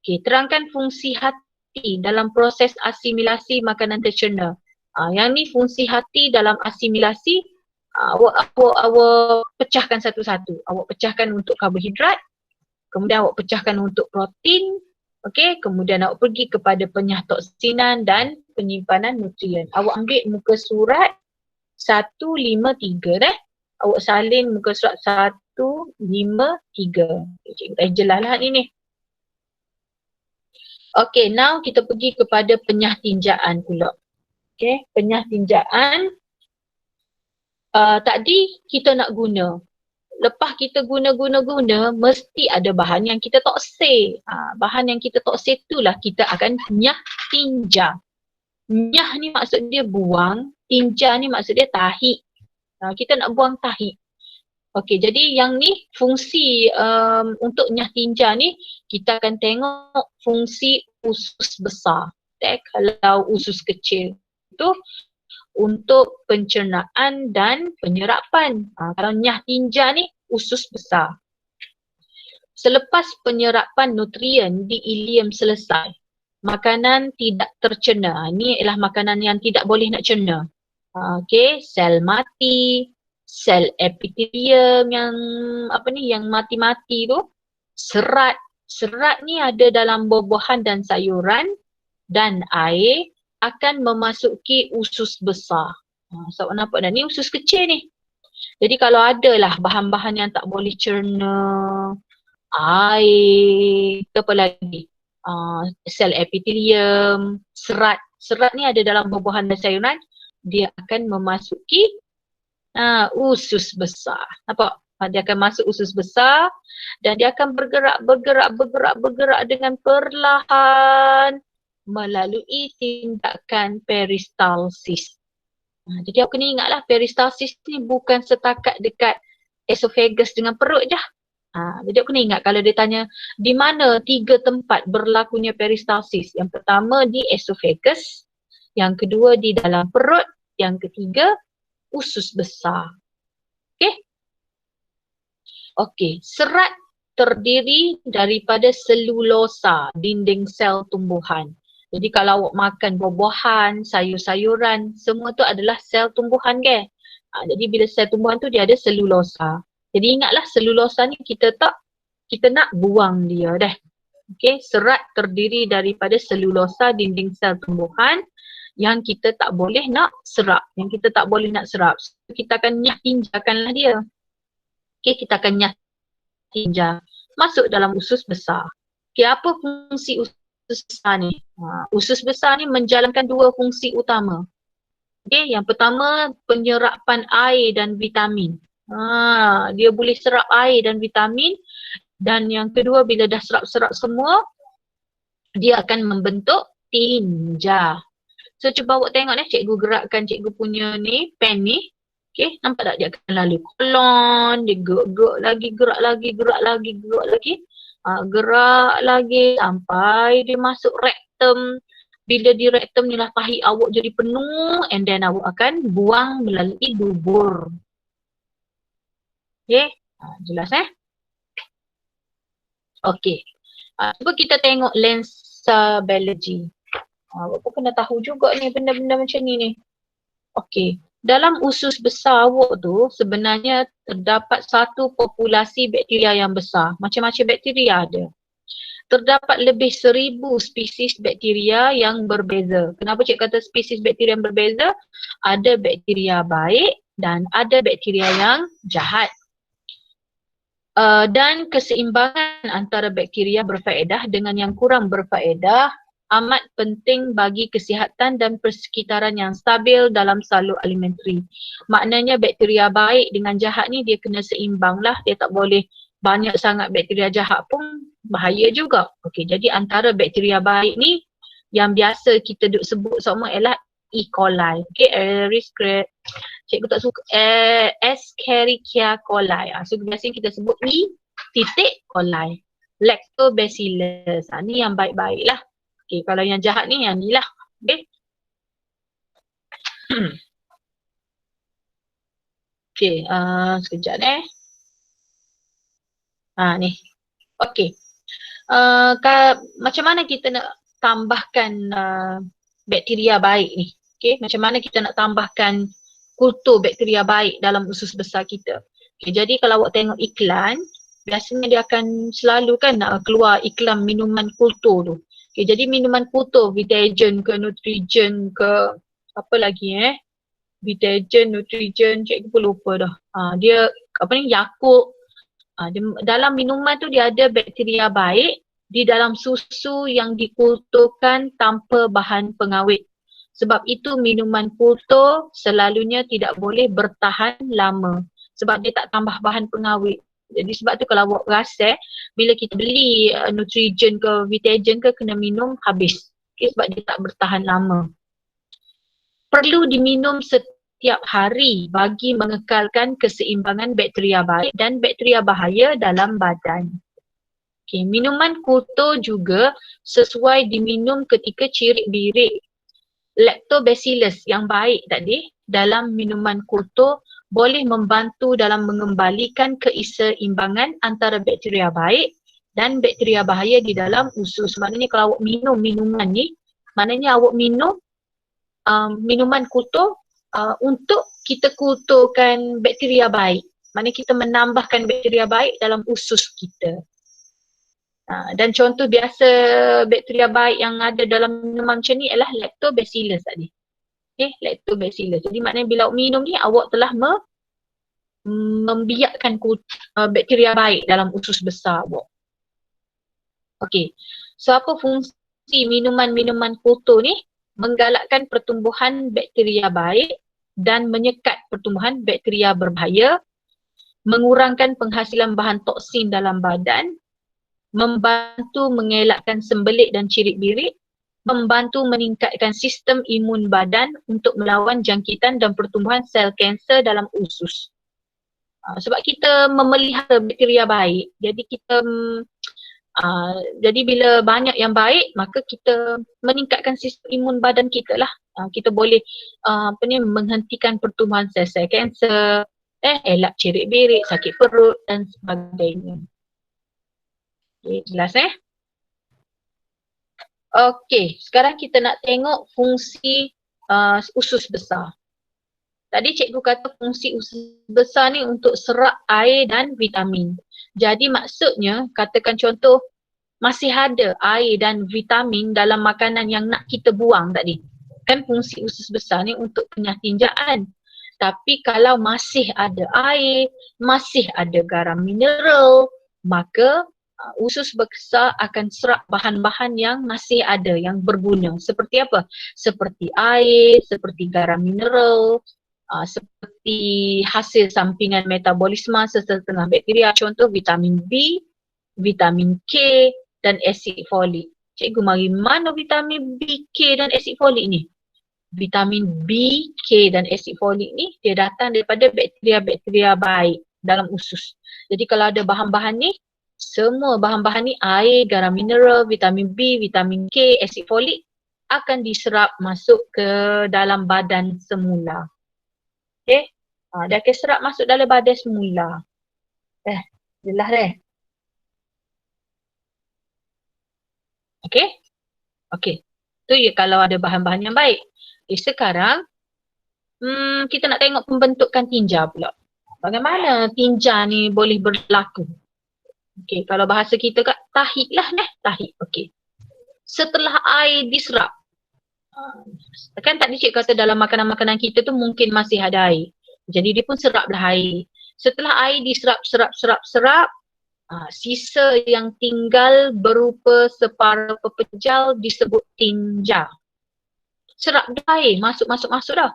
Okey, terangkan fungsi hati dalam proses asimilasi makanan tercerna. Yang ni fungsi hati dalam asimilasi, awak pecahkan satu-satu. Awak pecahkan untuk karbohidrat, kemudian awak pecahkan untuk protein, okey, kemudian awak pergi kepada penyah toksinan dan penyimpanan nutrien. Awak ambil muka surat 153 Awak salin muka surat 153. Cikgu dah jelas lah ni. Okay, now kita pergi kepada penyah tinjaan pula. Okay, penyah tinjaan. Tadi kita nak guna. Lepas kita guna, mesti ada bahan yang kita tak say. Bahan yang kita tak say itulah kita akan nyah tinja. Nyah ni maksud dia buang, tinja ni maksud dia tahi. Kita nak buang tahi. Okey, jadi yang ni fungsi untuk nyah tinja ni kita akan tengok fungsi usus besar. Kalau usus kecil tu untuk pencernaan dan penyerapan. Kalau nyah tinja ni usus besar. Selepas penyerapan nutrien di ileum selesai, makanan tidak tercerna. Ini ialah makanan yang tidak boleh nak cerna. Okey, sel mati, sel epitelium yang mati-mati tu, serat. Serat ni ada dalam buah-buahan dan sayuran dan air akan memasuki usus besar. So nampak dah ni usus kecil ni. Jadi kalau adalah bahan-bahan yang tak boleh cerna, air, apa lagi? Sel epitelium, serat. Serat ni ada dalam buah-buahan dan sayuran, dia akan memasuki usus besar. Nampak? Dia akan masuk usus besar dan dia akan bergerak dengan perlahan melalui tindakan peristalsis. Jadi aku kena ingatlah peristalsis ni bukan setakat dekat esophagus dengan perut je. Jadi aku kena ingat kalau dia tanya di mana 3 tempat berlakunya peristalsis. Yang pertama di esophagus, yang kedua di dalam perut, yang ketiga usus besar. Okey, serat terdiri daripada selulosa, dinding sel tumbuhan. Jadi kalau awak makan buah-buahan, sayur-sayuran, semua tu adalah sel tumbuhan ke? Jadi bila sel tumbuhan tu dia ada selulosa. Jadi ingatlah selulosa ni kita nak buang dia dah. Okey, serat terdiri daripada selulosa, dinding sel tumbuhan yang kita tak boleh nak serap. So, kita akan nyah tinjakanlah dia. Okey, kita akan nyah tinja. Masuk dalam usus besar. Okey, apa fungsi usus besar ni? Usus besar ni menjalankan 2 fungsi utama. Okey, yang pertama penyerapan air dan vitamin. Dia boleh serap air dan vitamin Dan yang kedua, bila dah serap-serap semua, dia akan membentuk tinja. So cuba awak tengok ni, cikgu gerakkan cikgu punya ni, pen ni. Okay, nampak tak dia akan lalu kolon, dia gerak lagi, gerak lagi, gerak lagi, gerak lagi. Gerak lagi sampai dia masuk rektum. Bila di rektum ni lah tahi awak jadi penuh, and then awak akan buang melalui dubur. Okay, jelas Okay, cuba kita tengok lensa biologi. Awak pun kena tahu juga ni benda-benda macam ni. Okay, dalam usus besar awak tu sebenarnya terdapat satu populasi bakteria yang besar. Macam-macam bakteria ada. Terdapat lebih 1,000 spesies bakteria yang berbeza. Kenapa cik kata spesies bakteria yang berbeza? Ada bakteria baik dan ada bakteria yang jahat. Dan keseimbangan antara bakteria berfaedah dengan yang kurang berfaedah amat penting bagi kesihatan dan persekitaran yang stabil dalam salur alimentari. Maknanya bakteria baik dengan jahat ni dia kena seimbang lah. Dia tak boleh banyak sangat bakteria jahat pun bahaya juga. Okey, jadi antara bakteria baik ni yang biasa kita duk sebut semua ialah E. coli. Okey, cikgu tak suka Escherichia coli. So biasanya kita sebut E titik coli. Lactobacillus. Ni yang baik-baik lah. Okay, kalau yang jahat ni yang ni lah. Okay. Okay, sekejap ni. Okay. Macam mana kita nak tambahkan bakteria baik ni? Okay, macam mana kita nak tambahkan kultur bakteria baik dalam usus besar kita? Okay, jadi kalau awak tengok iklan, biasanya dia akan selalu kan keluar iklan minuman kultur tu. Okay, jadi minuman kultur, Vitagen ke Nutrigen ke apa lagi Vitagen, Nutrigen, cikgu pun lupa dah. Dia apa ni, Yakult. Dalam minuman tu dia ada bakteria baik di dalam susu yang dikulturkan tanpa bahan pengawet. Sebab itu minuman kultur selalunya tidak boleh bertahan lama sebab dia tak tambah bahan pengawet. Jadi sebab tu kalau awak rasa bila kita beli Nutrigen ke Vitagen ke kena minum habis. Okay, sebab dia tak bertahan lama. Perlu diminum setiap hari bagi mengekalkan keseimbangan bakteria baik dan bakteria bahaya dalam badan. Okay, minuman kultur juga sesuai diminum ketika cirit-birit. Lactobacillus yang baik tadi dalam minuman kultur boleh membantu dalam mengembalikan keseimbangan antara bakteria baik dan bakteria bahaya di dalam usus. Maknanya kalau awak minum minuman ni, maknanya awak minum minuman kultur untuk kita kulturkan bakteria baik. Maknanya kita menambahkan bakteria baik dalam usus kita. Dan contoh biasa bakteria baik yang ada dalam minuman macam ni ialah lactobacillus tadi. Okay, lactobacillus. Jadi maknanya bila awak minum ni awak telah membiakkan bakteria baik dalam usus besar awak. Okay, so apa fungsi minuman-minuman kultur ni? Menggalakkan pertumbuhan bakteria baik dan menyekat pertumbuhan bakteria berbahaya, mengurangkan penghasilan bahan toksin dalam badan, membantu mengelakkan sembelit dan cirit-birit, membantu meningkatkan sistem imun badan untuk melawan jangkitan dan pertumbuhan sel kanser dalam usus. Sebab kita memelihara bakteria baik, jadi kita jadi bila banyak yang baik maka kita meningkatkan sistem imun badan kita lah. Kita boleh menghentikan pertumbuhan sel-sel kanser, elak cirit-birit, sakit perut dan sebagainya. Okay, jelas Okay, sekarang kita nak tengok fungsi usus besar. Tadi cikgu kata fungsi usus besar ni untuk serap air dan vitamin. Jadi maksudnya, katakan contoh masih ada air dan vitamin dalam makanan yang nak kita buang tadi. Kan fungsi usus besar ni untuk penyah tinjaan. Tapi kalau masih ada air, masih ada garam mineral, maka usus besar akan serap bahan-bahan yang masih ada, yang berguna. Seperti apa? Seperti air, seperti garam mineral, seperti hasil sampingan metabolisme sesetengah bakteria. Contoh vitamin B, vitamin K dan asid folik. Cikgu mari mana vitamin B, K dan asid folik ni? Vitamin B, K dan asid folik ni dia datang daripada bakteria-bakteria baik dalam usus. Jadi kalau ada bahan-bahan ni, semua bahan-bahan ni air, garam mineral, vitamin B, vitamin K, asid folik akan diserap masuk ke dalam badan semula. Okay? Dia akan serap masuk dalam badan semula. Jelas deh. Okay? Okay. Tu ya kalau ada bahan-bahan yang baik. Sekarang kita nak tengok pembentukan tinja pula. Bagaimana tinja ni boleh berlaku? Okay, kalau bahasa kita kat tahik lah ni. Tahik, okay. Setelah air diserap. Kan tadi cik kata dalam makanan-makanan kita tu mungkin masih ada air. Jadi dia pun seraplah air. Setelah air diserap, serap, sisa yang tinggal berupa separa pepejal disebut tinja. Serap dah air, masuk dah.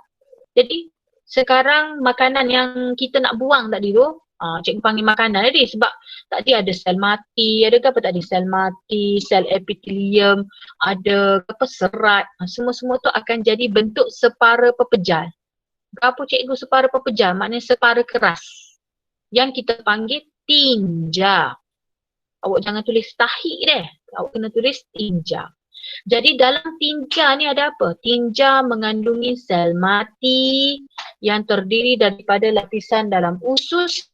Jadi sekarang makanan yang kita nak buang tadi tu, cikgu panggil makanan tadi sebab tadi ada sel mati, ada ke apa tadi? Sel mati, sel epitelium, ada apa serat, semua-semua tu akan jadi bentuk separa pepejal. Apa cikgu separa pepejal? Maknanya separa keras. Yang kita panggil tinja. Awak jangan tulis tahik deh. Awak kena tulis tinja. Jadi dalam tinja ni ada apa? Tinja mengandungi sel mati yang terdiri daripada lapisan dalam usus,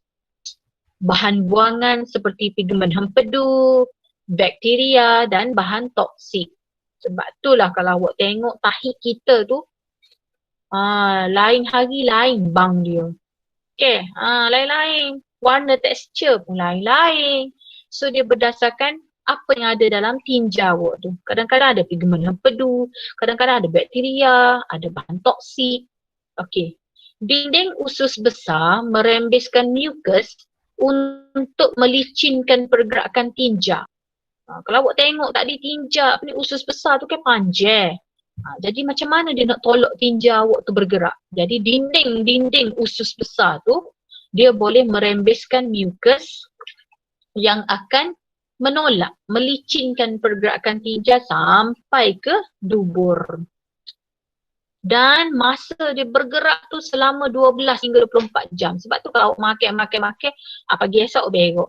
bahan buangan seperti pigmen hempedu, bakteria dan bahan toksik. Sebab itulah kalau awak tengok tahik kita tu, lain hari lain bang dia. Okay, lain-lain. Warna tekstur pun lain-lain. So dia berdasarkan apa yang ada dalam tinja awak tu. Kadang-kadang ada pigmen hempedu, kadang-kadang ada bakteria, ada bahan toksik. Okay. Dinding usus besar merembeskan mukus untuk melicinkan pergerakan tinja. Kalau awak tengok tadi tinja ni usus besar tu kan panjang. Jadi macam mana dia nak tolak tinja awak tu bergerak? Jadi dinding usus besar tu dia boleh merembeskan mukus yang akan menolak, melicinkan pergerakan tinja sampai ke dubur. Dan masa dia bergerak tu selama 12 hingga 24 jam. Sebab tu kalau awak makan, pagi esok berok.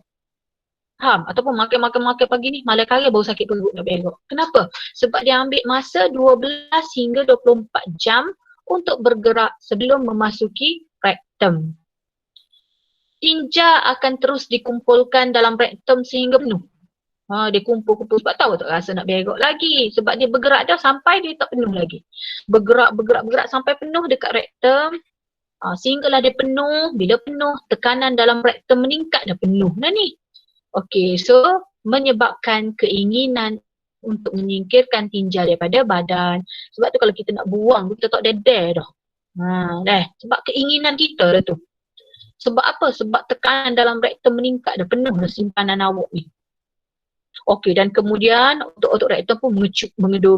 Ataupun makan pagi ni, malam kali baru sakit perut nak berok. Kenapa? Sebab dia ambil masa 12 hingga 24 jam untuk bergerak sebelum memasuki rektum. Tinja akan terus dikumpulkan dalam rektum sehingga penuh. Dia kumpul sebab tahu tak rasa nak berok lagi. Sebab dia bergerak dah sampai dia tak penuh lagi. Bergerak sampai penuh dekat rektum. Sehinggalah dia penuh. Bila penuh, tekanan dalam rektum meningkat, dah penuh dah ni. Okay, so menyebabkan keinginan untuk menyingkirkan tinja daripada badan. Sebab tu kalau kita nak buang, kita tak dedeh dah. Sebab keinginan kita dah tu. Sebab apa? Sebab tekanan dalam rektum meningkat, dah penuh dah simpanan awak ni. Okey, dan kemudian otot rektum pun mengedur.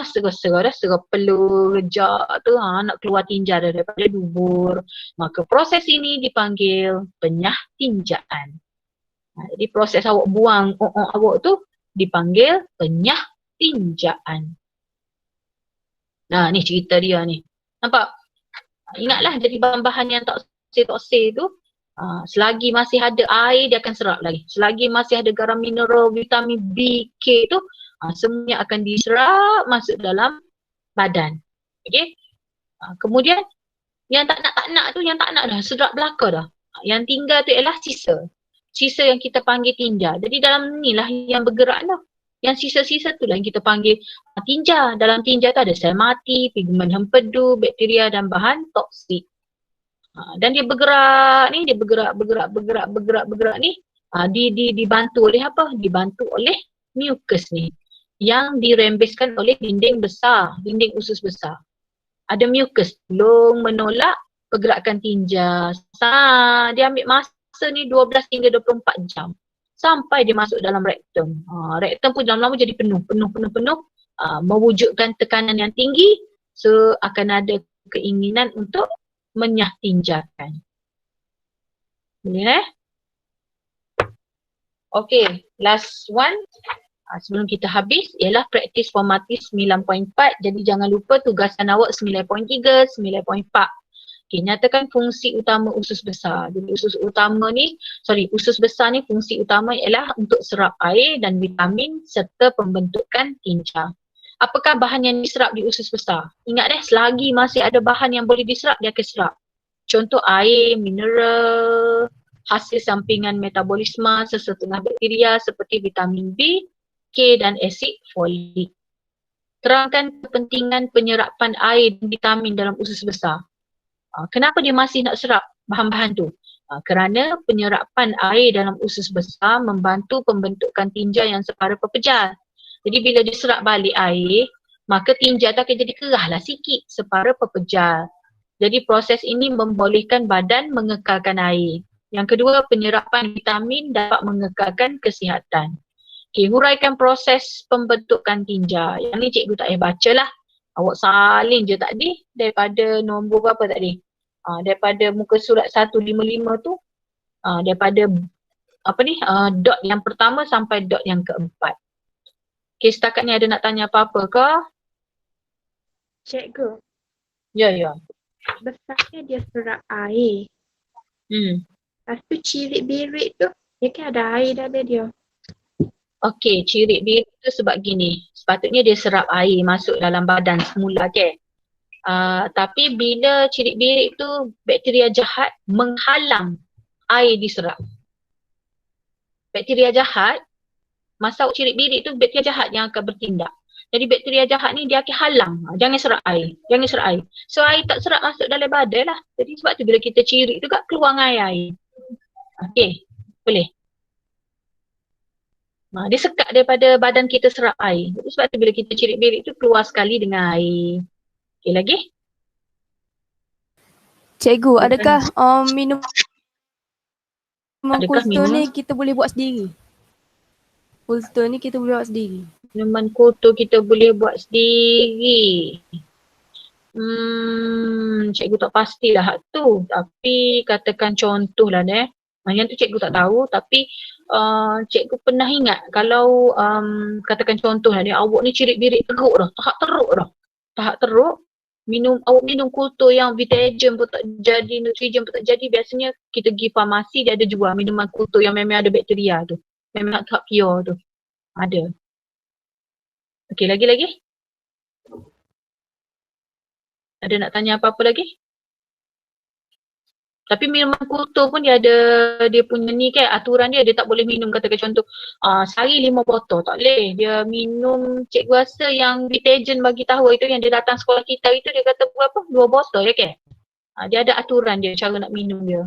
Serah peluh, rejak tu nak keluar tinja daripada dubur. Maka proses ini dipanggil penyah tinjaan. Jadi proses awak buang awak tu dipanggil penyah tinjaan. Ni cerita dia ni. Nampak? Ingatlah jadi bahan-bahan yang toksik tu, selagi masih ada air dia akan serap lagi. Selagi masih ada garam mineral, vitamin B, K tu, semuanya akan diserap masuk dalam badan. Okey. Kemudian yang tak nak dah serap belaka dah. Yang tinggal tu ialah sisa. Sisa yang kita panggil tinja. Jadi dalam ni lah yang bergerak lah. Yang sisa-sisa tu lah yang kita panggil tinja. Dalam tinja tu ada sel mati, pigmen hempedu, bakteria dan bahan toksik. Dan dia bergerak ni, bergerak ni, dibantu oleh apa? Dibantu oleh mukus ni yang dirembeskan oleh dinding usus besar. Ada mukus tolong menolak pergerakan tinja. Dia ambil masa ni 12 hingga 24 jam sampai dia masuk dalam rektum. Rektum pun lama-lama jadi penuh, mewujudkan tekanan yang tinggi, so akan ada keinginan untuk menyah tinjakan. Boleh Okay, last one. Sebelum kita habis ialah praktis formatif 9.4. Jadi jangan lupa tugasan awak 9.3, 9.4. Okay, nyatakan fungsi utama usus besar. Jadi usus besar ni fungsi utama ialah untuk serap air dan vitamin serta pembentukan tinja. Apakah bahan yang diserap di usus besar? Ingat selagi masih ada bahan yang boleh diserap, dia akan serap. Contoh air, mineral, hasil sampingan metabolisme sesetengah bakteria seperti vitamin B, K dan asid folik. Terangkan kepentingan penyerapan air dan vitamin dalam usus besar. Kenapa dia masih nak serap bahan-bahan tu? Kerana penyerapan air dalam usus besar membantu pembentukan tinja yang separa pepejal. Jadi bila diserap balik air, maka tinja tu akan jadi kerahlah sikit separa pepejal. Jadi proses ini membolehkan badan mengekalkan air. Yang kedua, penyerapan vitamin dapat mengekalkan kesihatan. Okay, huraikan proses pembentukan tinja. Yang ni cikgu tak payah baca lah. Awak salin je tadi daripada nombor berapa tadi? Daripada muka surat 155 tu, daripada dot yang pertama sampai dot yang keempat. Okay, setakat ni ada nak tanya apa-apa ke? Cikgu, Ya. besarnya dia serap air. Lepas tu cirit-birit tu, dia kan ada air dalam dia. Okey, cirit birit tu sebab gini, sepatutnya dia serap air masuk dalam badan semula tapi bila cirit birit tu bakteria jahat menghalang air diserap. Bakteria jahat, masa cirit birit tu bakteria jahat yang akan bertindak. Jadi bakteria jahat ni dia akan halang, jangan serap air. So air tak serap masuk dalam badan lah. Jadi sebab tu bila kita cirit tu kat keluar air. Okey, boleh. Dia sekat daripada badan kita serap air. Jadi sebab tu bila kita cirit-birit tu keluar sekali dengan air. Okey lagi? Cikgu, adakah minuman Adakah kultur ni kita boleh buat sendiri? Kultur ni kita boleh buat sendiri. Minuman kultur kita boleh buat sendiri. Cikgu tak pastilah hak tu. Tapi katakan contoh lah Yang tu cikgu tak tahu tapi cikgu pernah ingat kalau katakan contoh lah awak ni cirit-birit teruk dah, tahap teruk, awak minum kultur yang vitagen pun tak jadi, nutrigen pun tak jadi, biasanya kita pergi farmasi dia ada jual minuman kultur yang memang ada bakteria tu, memang tahap pure tu, ada. Okey, lagi? Ada nak tanya apa-apa lagi? Tapi minuman kultur pun dia ada dia punya ni aturan dia tak boleh minum katakan contoh sehari 5 botol, tak boleh. Dia minum, cikgu rasa yang vitagen bagi tahu itu yang dia datang sekolah kita itu dia kata berapa? 2 botol dia ada aturan dia cara nak minum dia.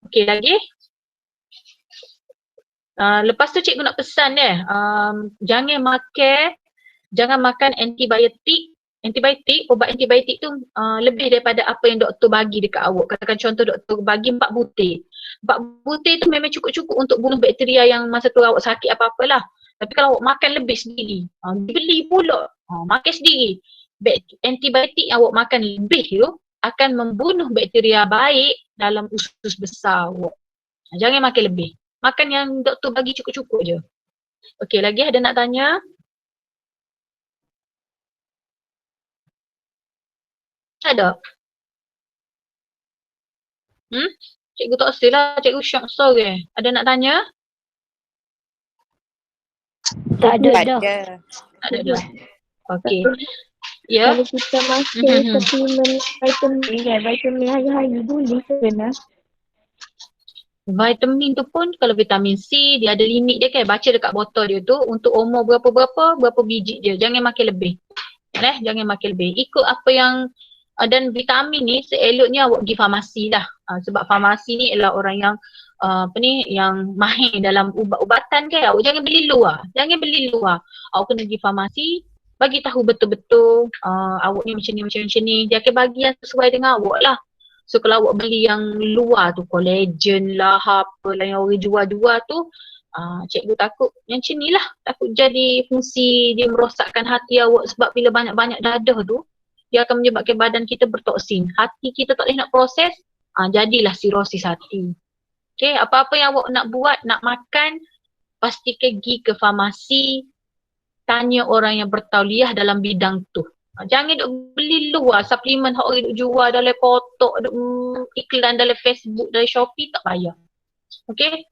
Okey lagi? Lepas tu cikgu nak pesan jangan makan ubat antibiotik tu lebih daripada apa yang doktor bagi dekat awak. Katakan contoh doktor bagi 4 butir. 4 butir tu memang cukup-cukup untuk bunuh bakteria yang masa tu awak sakit apa-apalah. Tapi kalau awak makan lebih sendiri, beli pula, makan sendiri. Antibiotik yang awak makan lebih tu akan membunuh bakteria baik dalam usus besar awak. Jangan makan lebih. Makan yang doktor bagi cukup-cukup je. Okey, lagi ada nak tanya? Ada? Cikgu tak rasa lah, cikgu syok sorry. Ada nak tanya? Tak ada dah. Tak ada dah. Okey. Ya. Kalau kita makan suplemen vitamin hari-hari boleh ke Vitamin tu pun kalau vitamin C dia ada limit dia baca dekat botol dia tu untuk umur berapa biji dia. Jangan makan lebih. Jangan makan lebih. Ikut apa yang dan vitamin ni seeloknya awak pergi farmasi lah. Sebab farmasi ni ialah orang yang yang mahir dalam ubat-ubatan awak jangan beli luar. Awak kena pergi farmasi, bagi tahu betul-betul awak ni macam ni. Dia akan bagi yang sesuai dengan awak lah. So kalau awak beli yang luar tu, collagen lah, apalah yang orang jual-jual tu, cikgu takut yang macam ni lah. Takut jadi fungsi dia merosakkan hati awak sebab bila banyak-banyak dadah tu, dia akan menyebabkan badan kita bertoksin. Hati kita tak boleh nak proses, jadilah sirosis hati. Okay, apa-apa yang awak nak buat, nak makan, pastikan pergi ke farmasi, tanya orang yang bertauliah dalam bidang tu. Jangan duk beli luar suplemen hak orang duk jual dalam kotak, duk iklan dalam Facebook, dalam Shopee, tak payah. Okay?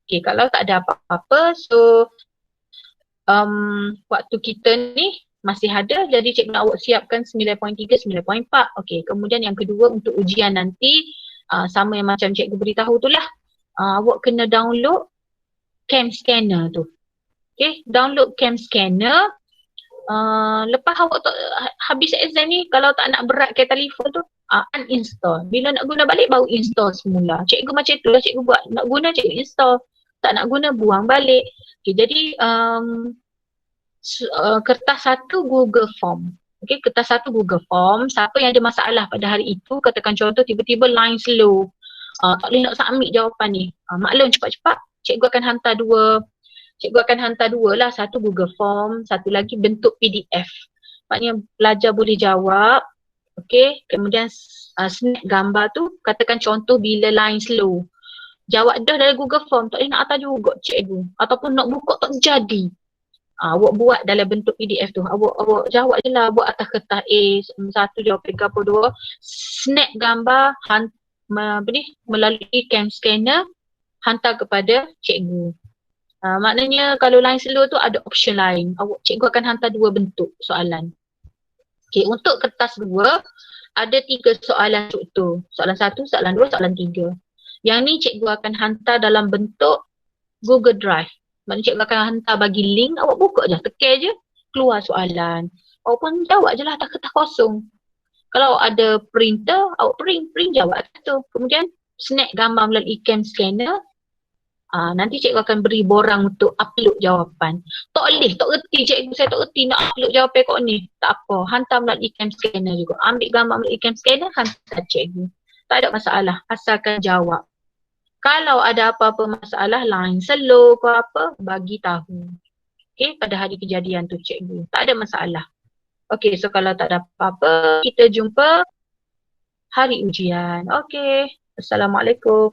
Okay, kalau tak ada apa-apa, so waktu kita ni masih ada, jadi cikgu nak awak siapkan 9.3, 9.4. Okay, kemudian yang kedua untuk ujian nanti, sama yang macam cikgu beritahu tu lah. Awak kena download cam scanner tu. Okay, download cam scanner. Lepas awak habis exam ni, kalau tak nak berat ke telefon tu, uninstall. Bila nak guna balik baru install semula. Cikgu macam tu lah cikgu buat. Nak guna cikgu install. Tak nak guna buang balik. Okay, jadi kertas satu Google Form. Okay, kertas satu Google Form. Siapa yang ada masalah pada hari itu, katakan contoh tiba-tiba line slow. Tak boleh nak submit jawapan ni. Maklum cepat-cepat. Cikgu akan hantar dua lah. Satu Google Form, satu lagi bentuk PDF. Maknanya pelajar boleh jawab. Okay, kemudian snap gambar tu, katakan contoh bila line slow. Jawab dah dari Google Form, tak boleh nak hantar juga cikgu. Ataupun nak buka tak jadi. Awak buat dalam bentuk PDF tu. Awak jawab je lah, buat atas kertas A, satu jawapan ke apa dua. Snap gambar, melalui cam scanner, hantar kepada cikgu. Maknanya kalau line slow tu ada option lain. Cikgu akan hantar dua bentuk soalan. Okay, untuk kertas dua, ada 3 soalan struktur. Soalan 1, soalan 2, soalan 3. Yang ni cikgu akan hantar dalam bentuk Google Drive. Maknanya cikgu akan hantar bagi link, awak buka je, tekan je, keluar soalan. Awak pun jawab je lah atas kertas kosong. Kalau ada printer, awak print jawab atas tu. Kemudian snap gambar melalui cam scanner. Nanti cikgu akan beri borang untuk upload jawapan. Tak reti cikgu, saya tak reti nak upload jawapan kat ni. Tak apa, hantar melalui cam scanner juga. Ambil gambar melalui cam scanner, hantar cikgu. Tak ada masalah, asalkan jawab. Kalau ada apa-apa masalah, line slow ke apa, bagi tahu. Okay, pada hari kejadian tu cikgu. Tak ada masalah. Okay, so kalau tak ada apa-apa, kita jumpa hari ujian. Okay, Assalamualaikum.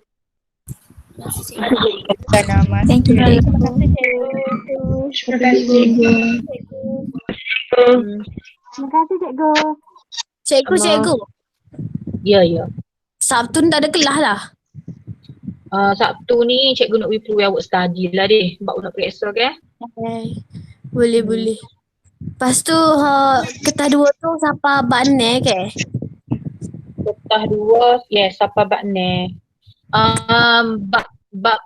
Thank you. Terima kasih cikgu. Terima kasih cikgu. Cikgu. Ya. Sabtu ni tak ada kelas lah. Sabtu ni cikgu nak beri awak study lah deh. Sebab nak periksa ke? Okay. Boleh. Lepas tu kertas 2 tu siapa bakne ke? Kertas 2, yes, siapa bab ni. Bab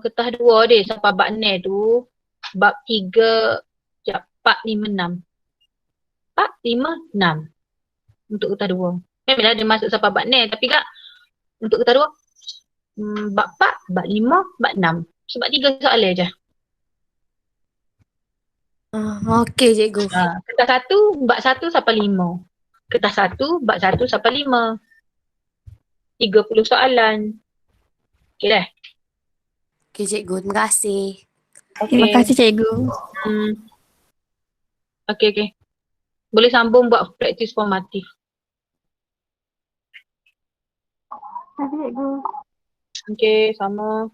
kertas 2 deh, siapa bab ni tu. Bab 3, 4, 5, 6. 4, 5, 6. Untuk kertas 2. Memanglah dia masuk siapa bab ni, tapi kak untuk kertas 2, bab 4, bab 5, bab 6. Sebab 3 soalan je. Okey cikgu. Kertas 1, bab 1 sampai 5. Kertas 1, bab 1 sampai 5. 30 soalan. Okey dah? Okey cikgu, terima kasih. Okay. Terima kasih cikgu. Okey. Boleh sambung buat praktis formatif. Terima kasih cikgu. Okey, sama.